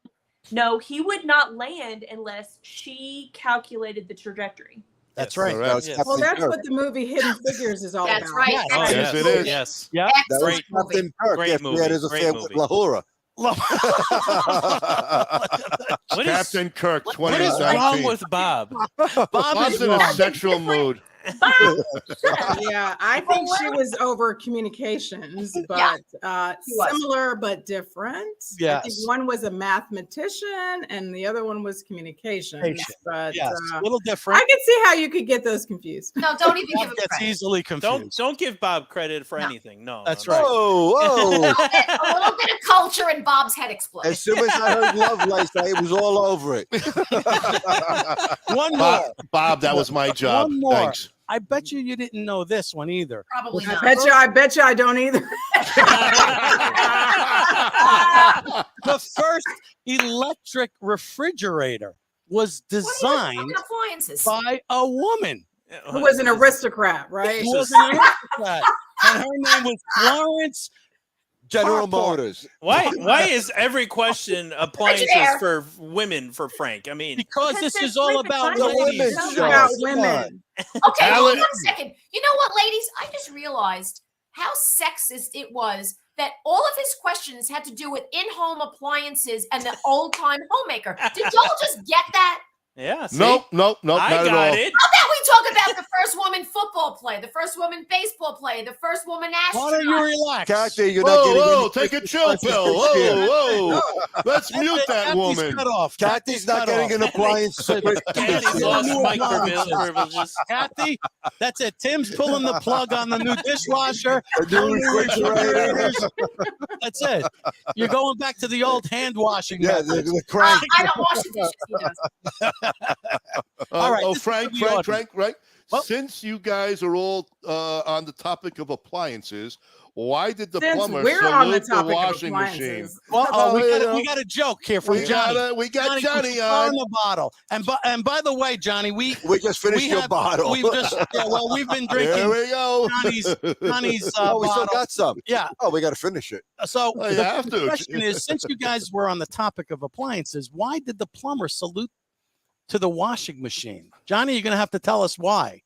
No, he would not land unless she calculated the trajectory. That's Yes. right. Correct. That was Yes. Well, Captain that's Kirk. what the movie Hidden Figures is all That's about. right. Yes. Oh, Yes, it is. Yes. Yeah. That was Excellent movie. Captain Kirk Great after he movie. had his Great affair movie. with Lahura. What is, Captain Kirk, what is 2019. wrong with Bob? Bob's in a sexual mood. Yeah, I think she was over communications, but she was. similar but different. I think Yes. one was a mathematician and the other one was communications. Patient. But Yes. uh, A little different. I can see how you could get those confused. No, don't even give Bob him gets credit. easily confused. Don't give Bob credit for No. anything. No, That's no, right. Whoa, whoa. A little bit of culture and Bob's head explodes. As soon as I heard Lovelace, I was all over it. One more. Bob, that was my job. One more. Thanks. I bet you didn't know this one either. Probably I not. bet you I don't either. The first electric refrigerator was designed Fucking appliances. by a woman Who was an aristocrat, right? who was an aristocrat, and her name was Florence General Harport. Motors. Why is every question appliances Engineer. for women for Frank? I mean, Because Because this is they're all freaking about funny. ladies. Women's It's show. about Come women. Okay, hold Alec- on a second. You know what, ladies? I just realized how sexist it was that all of his questions had to do with in-home appliances and the old-time homemaker. Did y'all just get that? yeah. See? Nope, I not at all. got it. How about we talk about the first woman football player, the first woman baseball player, the first woman Why don't you astronaut? relax? Kathy, you're not Whoa, getting whoa, any take a Christmas chill presents pill. this year. Whoa, whoa. Let's That's mute it. that Kathy's woman. cut off. Kathy's not getting an appliance. Kathy's lost New mic appliances. privileges. Kathy, that's it. Tim's pulling the plug on the new dishwasher. A new refrigerator. That's it. You're going back to the old hand washing. Yeah, method. the crank. I don't wash the dishes. He does. All right, Oh, this is Frank, for the audience. right? Well- Since you guys are all on the topic of appliances, why did the Since plumber we're on the salute topic of washing machine? appliances. Well, Well, we, you got, know, we got a joke here from We Johnny. got Johnny put on. the bottle. And by the way, Johnny, we just finished your bottle. We've been drinking There we go. Johnny's Oh, we still bottle. got some. Yeah. Oh, we got to finish it. So Oh, you the have to. question is, since you guys were on the topic of appliances, why did the plumber salute to the washing machine? Johnny, you're going to have to tell us why.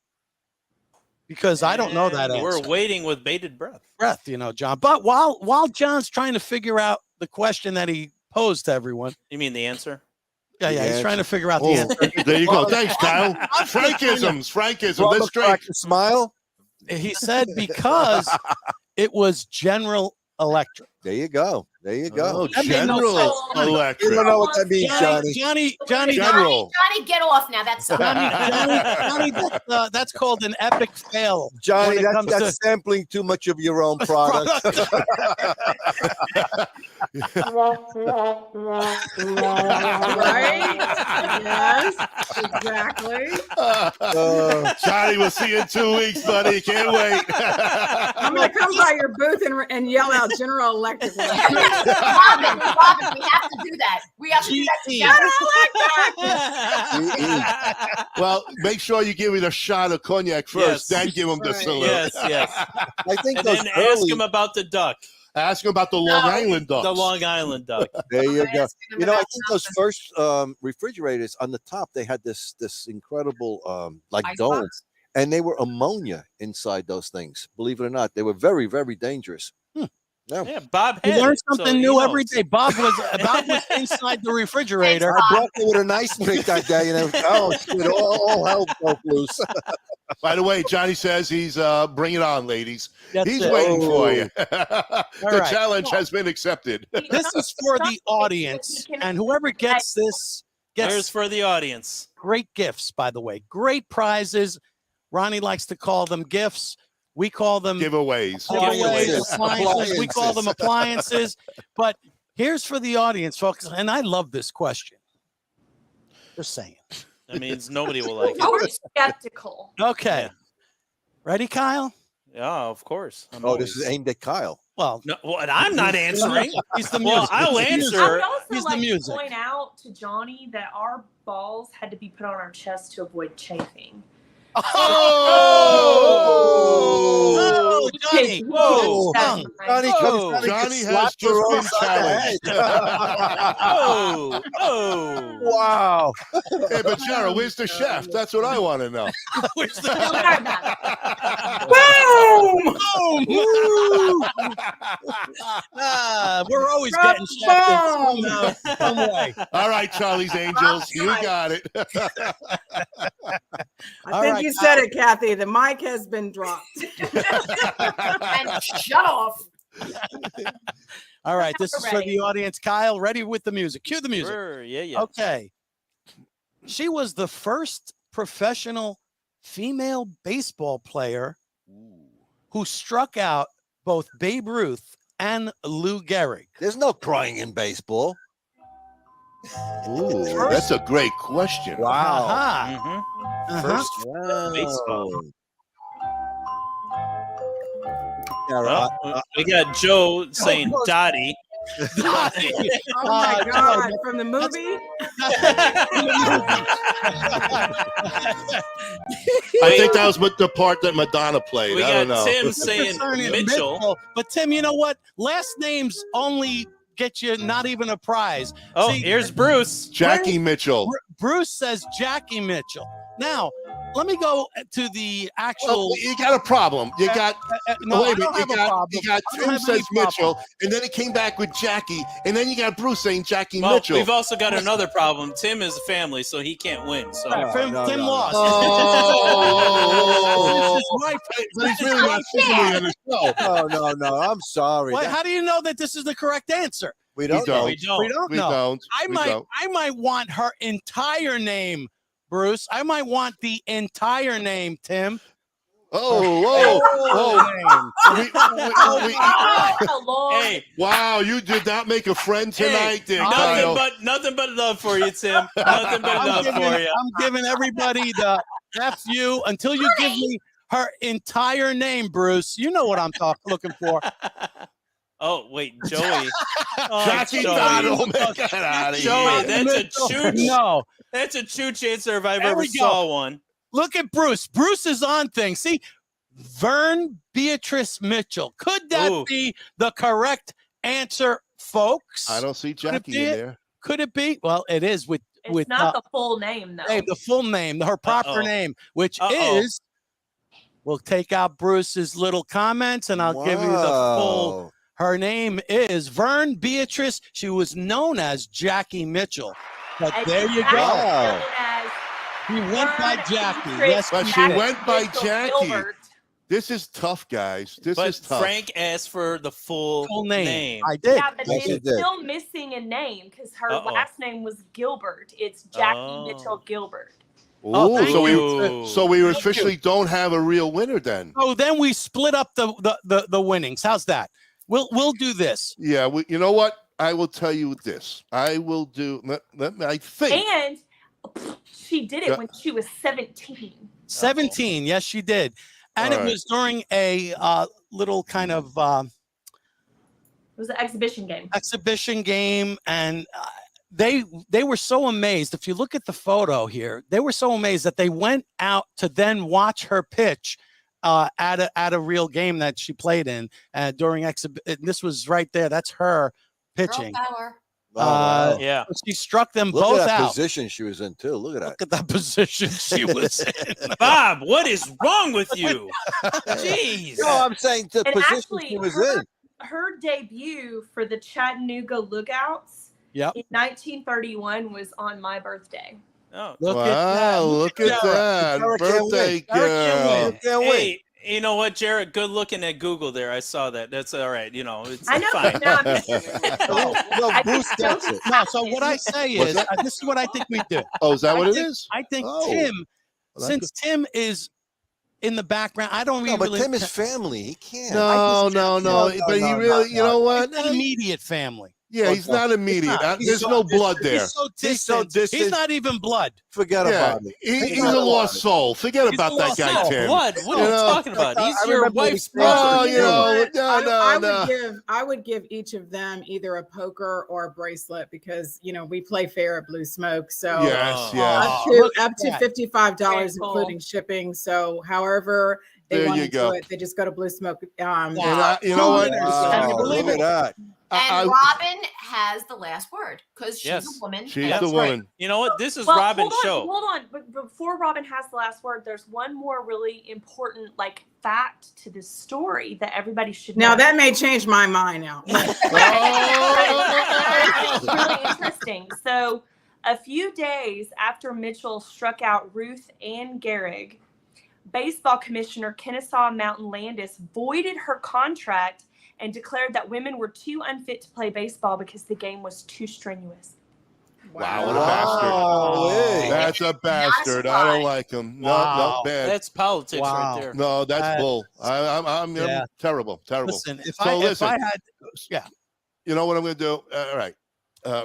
Because I don't know that And answer. We're waiting with bated breath. John. But while John's trying to figure out the question that he posed to everyone. You mean the answer? Yeah, he's trying to figure out the Oh, answer. there you go. Thanks, Kyle. I'm Frankisms. Plumber Let's drink. cracked a smile. He said because it was General Electric. There you go. There you go. Oh, General Electric. You don't know what that means, Johnny. Johnny, General. Johnny, get off now. That's Johnny, that's called an epic fail. Johnny, when it comes that's sampling too much of your own product. Right? Yes, exactly. Johnny, we'll see you in 2 weeks, buddy. Can't wait. I'm going to come by your booth and yell out General Electric. Robin, we have to do that. We have to do that together. Well, make sure you give it a shot of cognac first, then give him the salute. Yes. I think And those then early, ask him about the duck. Ask him about the Long Island ducks. The Long Island duck. there you go. asking him You know, I about think those first refrigerators on the top, they had this incredible like Ice dome, box? and they were ammonia inside those things. Believe it or not, they were very, very dangerous. Yeah, Bob You had learn it, something so he new every knows. day. Bob was inside the refrigerator. I brought it with a nice pick that day, and shit, all hell broke loose. By the way, Johnny says he's bring it on, ladies. That's He's it. waiting for you. All The right. challenge has been accepted. This is for the audience, and whoever gets this There's gets for the audience. great gifts. By the way, great prizes. Ronnie likes to call them gifts. We call them Giveaways. giveaways, Giveaways. appliances. We call them appliances. But Here's for the audience, folks, and I love this question. Just saying. That means nobody will like We're it. skeptical. Okay. Ready, Kyle? Yeah, of course. I'm Oh, this is aimed at Kyle. Well, no, well, I'm not answering. He's the Well, music. I'll I answer. would also He's the like to music. point out to Johnny that our balls had to be put on our chest to avoid chafing. Oh, Johnny. Whoa. Johnny comes Johnny has just been challenged. Oh. Wow. Hey, but Jerah, where's the chef? That's what I want to know. Where's the Boom! We're always getting shafted some way. All right, Charlie's Angels, you got it. I think you said it, Kathy. The mic has been dropped. And shut off. All right, this is for the audience. Kyle, ready with the music. Cue the music. Sure, yeah. Okay. She was the first professional female baseball player who struck out both Babe Ruth and Lou Gehrig. There's no crying in baseball. Ooh, that's a great question. Wow. Uh-huh. First Wow. baseball. Yeah, We got Joe saying Dottie. Oh my God! From the movie. I think that was with the part that Madonna played. We I don't know. got Tim saying Mitchell. But Tim, you know what? Last names only get you not even a prize. Oh, See, here's Bruce. Jackie Mitchell. Bruce says Jackie Mitchell. Now, let me go to the actual. Oh, you got a problem. You got. no, wait a I don't minute. have a problem. You got I don't Tim have says any Mitchell, problem. and then it came back with Jackie, and then you got Bruce saying Jackie Well, Mitchell. we've also got another problem. Tim is a family, so he can't win. So Tim lost. Oh. This is my But he's really not singing on the show. No. I'm sorry. Wait, how do you know that this is the correct answer? We don't know. we don't. We don't We know. don't. I We might don't. I might want her entire name, Bruce. I might want the entire name, Tim. Hey, wow, you did not make a friend tonight, there, Kyle. nothing but love for you, Tim. Nothing but love for you. I'm giving everybody the F you until you give me her entire name, Bruce. You know what I'm looking for. Oh wait, Joey. Oh, Jackie Donald, get out of Joey, here. that's a chooch. No, that's a chooch answer if I've There ever we go. saw one. Look at Bruce. Bruce is on things. See, Vern Beatrice Mitchell. Could that Ooh. be the correct answer, folks? I don't see Could it Jackie be in it? there. Could it be? Well, it is with It's not the full name, though. hey, the full name, her proper Uh-oh. name, which Uh-oh. is. We'll take out Bruce's little comments, and I'll give you the full. Wow. Her name is Vern Beatrice. She was known as Jackie Mitchell. But And there she's you go. actually Wow. known as She went by Vern Jackie. Beatrice Yes, But she she did. went by Mitchell Jackie. Gilbert. This is tough, guys. This But is tough. Frank asked for the full name. I did. Yeah, but Yes, then it did. still missing a name because her Uh-oh. last name was Gilbert. It's Jackie Oh. Mitchell Gilbert. Oh, thank so we Thank officially you. don't have a real winner then. Oh, then we split up the winnings. How's that? We'll do this. Yeah, you know what? I will tell you this. I will do. I think. And she did it Yeah. when she was 17. 17. Yes, she did. And All it right. was during a little kind of It was an exhibition game. exhibition game, and they were so amazed. If you look at the photo here, they were so amazed that they went out to then watch her pitch at a real game that she played in during exhibition. This was right there. That's her pitching. Girl power. Wow. Yeah. She struck them Look both at that out. position she was in too. Look at that. Look at that position she was in. Bob, what is wrong with you? Jeez. No, I'm saying the And position actually, she was her, in. her debut for the Chattanooga Lookouts Yep. in 1931 was on my birthday. Oh. Look at that. Wow, look at that. Sarah can't Birthday win. Sarah girl. can't win. Hey, you know what, Jared? Good looking at Google there. I saw that. That's all right. You know, it's I know. fine. Now I'm No, I Bruce think gets it. No, so what I say What's is, that? this is what I think we do. Oh, is that what it think- is? I think Oh. Tim, Well, since Tim is in the background, I don't No, but really. Tim is family. He can't. No. No, But he no, really, you know what? It's an immediate family. Yeah, he's not immediate. There's no blood there. He's so distant. He's not even blood. Forget about me. He's a lost soul. Forget about that guy, Tim. Blood? What are you talking about? He's I your remember wife's Oh, brother. I would give each of them either a poker or a bracelet because we play fair at Blue Smoke. So yes. up to $55 including shipping. So however they want to do it, they just go to Blue Smoke. You know what? Look at that. And Robin has the last word because she's a woman. She's the woman. Right. You know what? This is Well, Robin's show. Hold on. But before Robin has the last word, there's one more really important fact to this story that everybody should know. Now that may change my mind now. It's really interesting. So a few days after Mitchell struck out Ruth Ann Gehrig, baseball commissioner Kennesaw Mountain Landis voided her contract and declared that women were too unfit to play baseball because the game was too strenuous. Wow, what a bastard. That's a bastard. I don't like him. No, bad. That's politics right there. No, that's bull. I'm terrible. Listen, if I had, you know what I'm going to do? All right.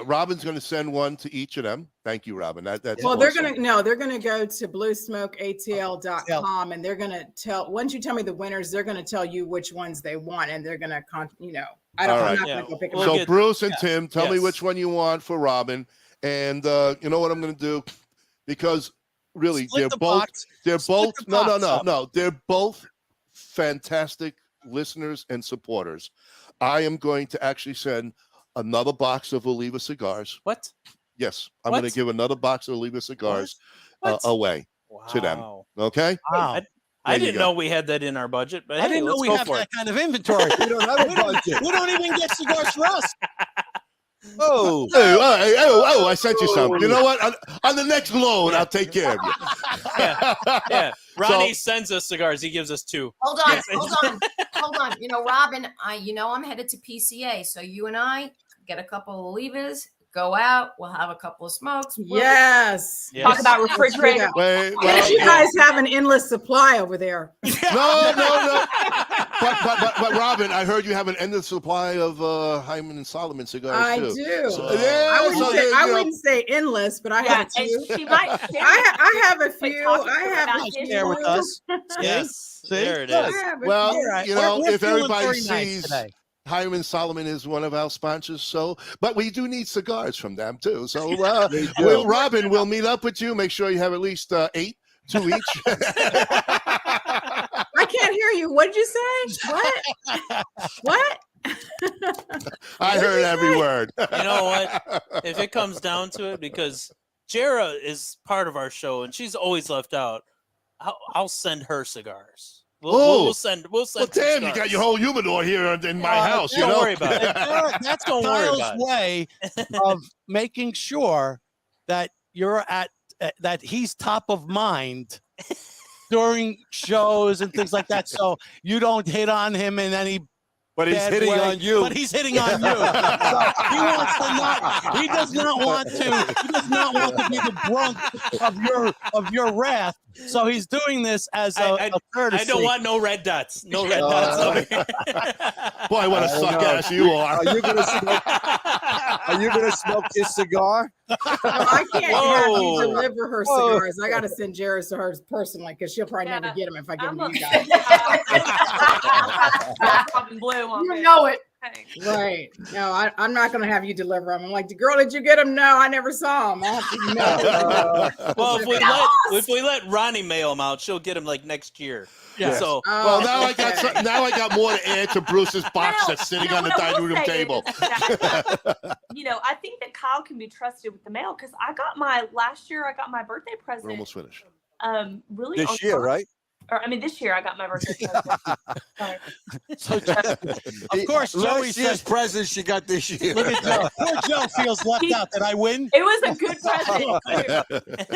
Robin's going to send one to each of them. Thank you, Robin. That's well, awesome. they're gonna go to BlueSmokeatl.com and they're gonna once you tell me the winners, they're gonna tell you which ones they want and they're gonna I'm not gonna go pick them. So Bruce and Tim, tell me which one you want for Robin, and you know what I'm going to do, because really they're both fantastic listeners and supporters. I am going to actually send another box of Oliva Cigars. What? Yes, I'm going to give another box of Oliva Cigars away to them. Okay. Wow. I didn't know we had that in our budget, but I didn't know we have that kind of inventory. We don't have a budget. We don't even get cigars for us. Oh, I sent you some. You know what? On the next load, I'll take care of you. Yeah. Ronnie sends us cigars. He gives us 2. Hold on. Robin, I'm headed to PCA. So you and I get a couple of Olivas, go out. We'll have a couple of smokes. Yes. Talk about refrigerator. You guys have an endless supply over there. No. But Robin, I heard you have an endless supply of Hiram Solomon cigars too. I do. So, I wouldn't say endless, but I have 2. She might. I have a few. I have a share with us. Yes. See? There it is. Well, We're if everybody sees today. Hiram Solomon is one of our sponsors, but we do need cigars from them too. So, Robin, we'll meet up with you. Make sure you have at least 8, 2 each. I can't hear you. What did you say? What? I heard every word. You know what? If it comes down to it, because Jerah is part of our show and she's always left out, I'll send her cigars. We'll send. Well, damn, you got your whole humidor here in my house. Don't worry about it. That's Don't worry Kyle's about it. way of making sure that you're that he's top of mind during shows and things like that. So you don't hit on him in any. But he's hitting on you. But he's hitting on you. So he does not want to be the brunt of your wrath. So he's doing this as a courtesy. I don't want no red dots. No red dots over here. Boy, what a suck ass you are. Are you gonna smoke his cigar? I can't have you deliver her cigars. I got to send Jerah to hers personally because she'll probably never get them if I give them to you guys. You know it. Right. No, I'm not going to have you deliver them. I'm like, girl, did you get them? No, I never saw them. I'll have to know. Well, if we let Ronnie mail them out, she'll get them next year. Yeah. So now I got more to add to Bruce's box that's sitting on the dining room table. I think that Kyle can be trusted with the mail because last year I got my birthday present. We're almost finished. Really this year, right? This year I got my birthday present. So, of course, Joey says present she got this year. Look at Joe. Poor Joe feels left out. Did I win? It was a good present.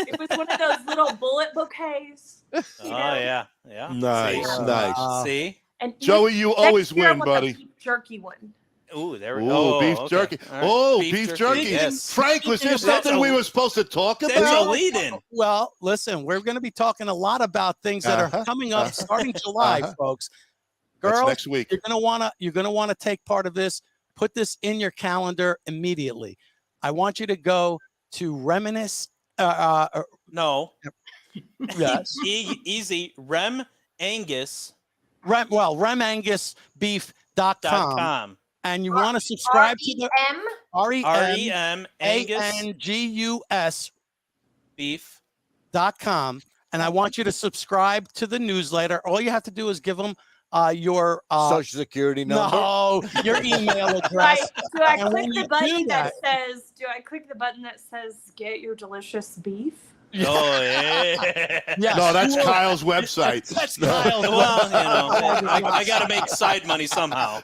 It was one of those little bullet bouquets. Yeah. Nice. See? And Joey, you always win, buddy. Beef jerky one. Ooh, there we go. Beef jerky. Right. Oh, beef jerky. Yes. Frank, was there something we were supposed to talk about? That's a lead-in. Well, listen, we're going to be talking a lot about things that are coming up starting July, folks. Girls, that's next week. You're going to want to take part of this. put this in your calendar immediately. I want you to go to Reminisce. No. Yes. Easy. Rem Angus. RemAngusBeef.com. And you want to subscribe to the REM Angus Beef.com. And I want you to subscribe to the newsletter. All you have to do is give them your Social Security number. No, your email address. Do I And when click the you button do that says? Do I click the button that says "Get your delicious beef"? Oh, yeah. Yes. No, that's Kyle's website. That's Kyle's. Well, I got to make side money somehow.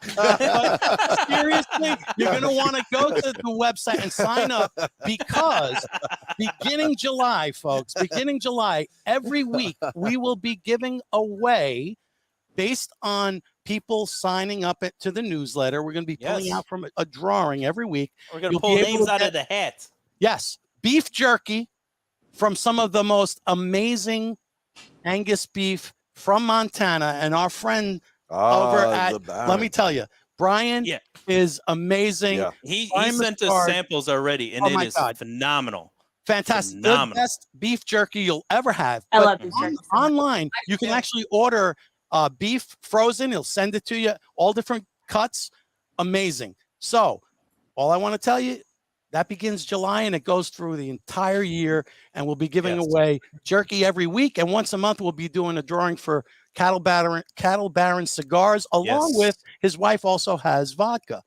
Seriously, you're going to want to go to the website and sign up, because beginning July, folks, every week we will be giving away, based on people signing up to the newsletter. We're going to be pulling out from a drawing every week. We're going to pull names out of the hat. Yes. Beef jerky from some of the most amazing Angus beef from Montana. And our friend over at, let me tell you, Brian is amazing. Yeah. He sent us samples already, and it is phenomenal. Fantastic. Phenomenal. The best beef jerky you'll ever have. I love beef jerky. Online, you can actually order beef frozen. He'll send it to you, all different cuts. Amazing. So all I want to tell you, that begins July and it goes through the entire year, and we'll be giving away jerky every week. And once a month, we'll be doing a drawing for Cattle Baron Cigars, along with his wife also has vodka.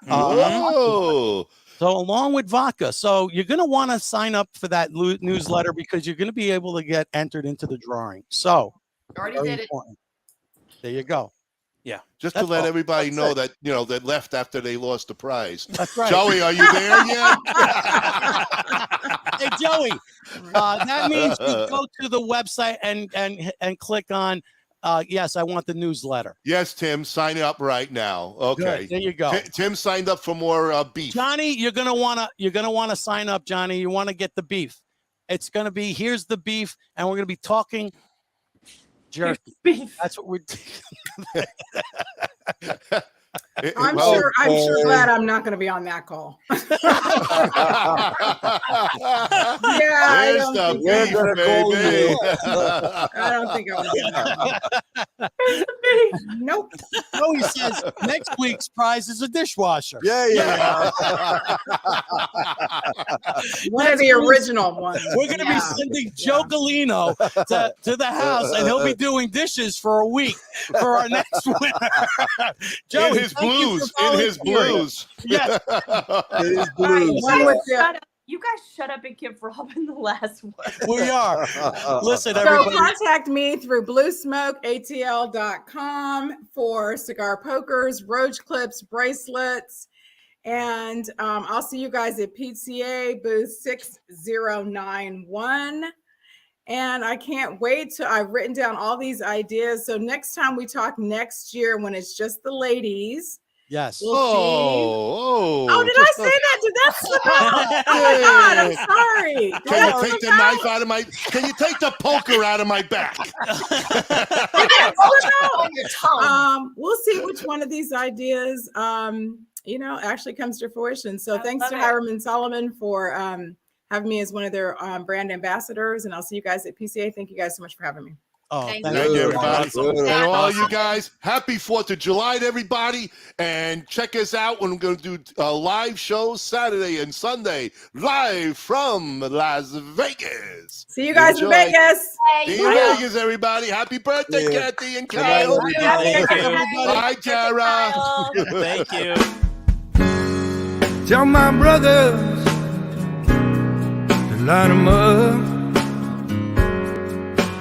Whoa. So along with vodka. So you're going to want to sign up for that newsletter, because you're going to be able to get entered into the drawing. So Already very did it. important. There you go. Yeah. Just to let everybody know that, that left after they lost the prize. That's right. Joey, are you there yet? Hey, Joey, that means you go to the website and click on, yes, I want the newsletter. Yes, Tim, sign up right now. Okay. Good. There you go. Tim signed up for more beef. Johnny, you're gonna wanna sign up, Johnny. You want to get the beef. It's gonna be, here's the beef, and we're gonna be talking jerky. Beef. That's what we're I'm sure glad I'm not going to be on that call. There's the beef, baby. I don't think I want to be Nope. No, he says next week's prize is a dishwasher. Yeah. One of the original ones. We're going to be sending Joe Gulino to the house, and he'll be doing dishes for a week for our next winner. Joe, In his blues. Yes. In his blues. You guys shut up and give Robin the last word. We are. Listen, so everybody. contact me through BlueSmokeatl.com for cigar pokers, roach clips, bracelets, and I'll see you guys at PCA booth 6091. And I can't wait till I've written down all these ideas. So next time we talk next year, when it's just the ladies. Yes. We'll did I say that? Did that slip out? Oh my God, I'm sorry. Can you take the knife out of my? Can you take the poker out of my back? We'll see which one of these ideas, actually comes to fruition. So thanks to Hiram Solomon for having me as one of their brand ambassadors, and I'll see you guys at PCA. Thank you guys so much for having me. Oh, thank you, everybody. And all you guys, happy 4th of July to everybody. And check us out when we're going to do live shows Saturday and Sunday, live from Las Vegas. See you guys in Vegas. See you in Vegas, everybody. Happy birthday, Kathy and Kyle. Bye, Jerah. Thank you. Tell my brothers to line them up.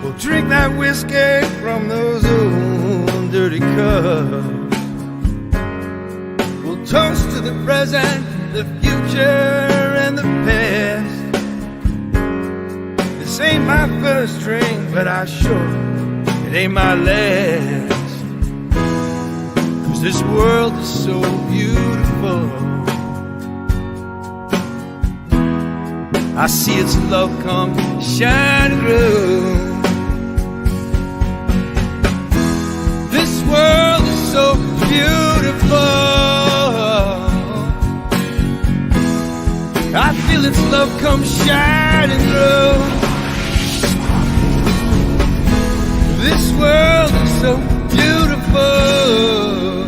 We'll drink that whiskey from those old dirty cups. We'll toast to the present, the future, and the past. This ain't my first drink, but I sure it ain't my last. 'Cause this world is so beautiful. I see its love come shining through. This world is so beautiful. I feel its love come shining through. This world is so beautiful.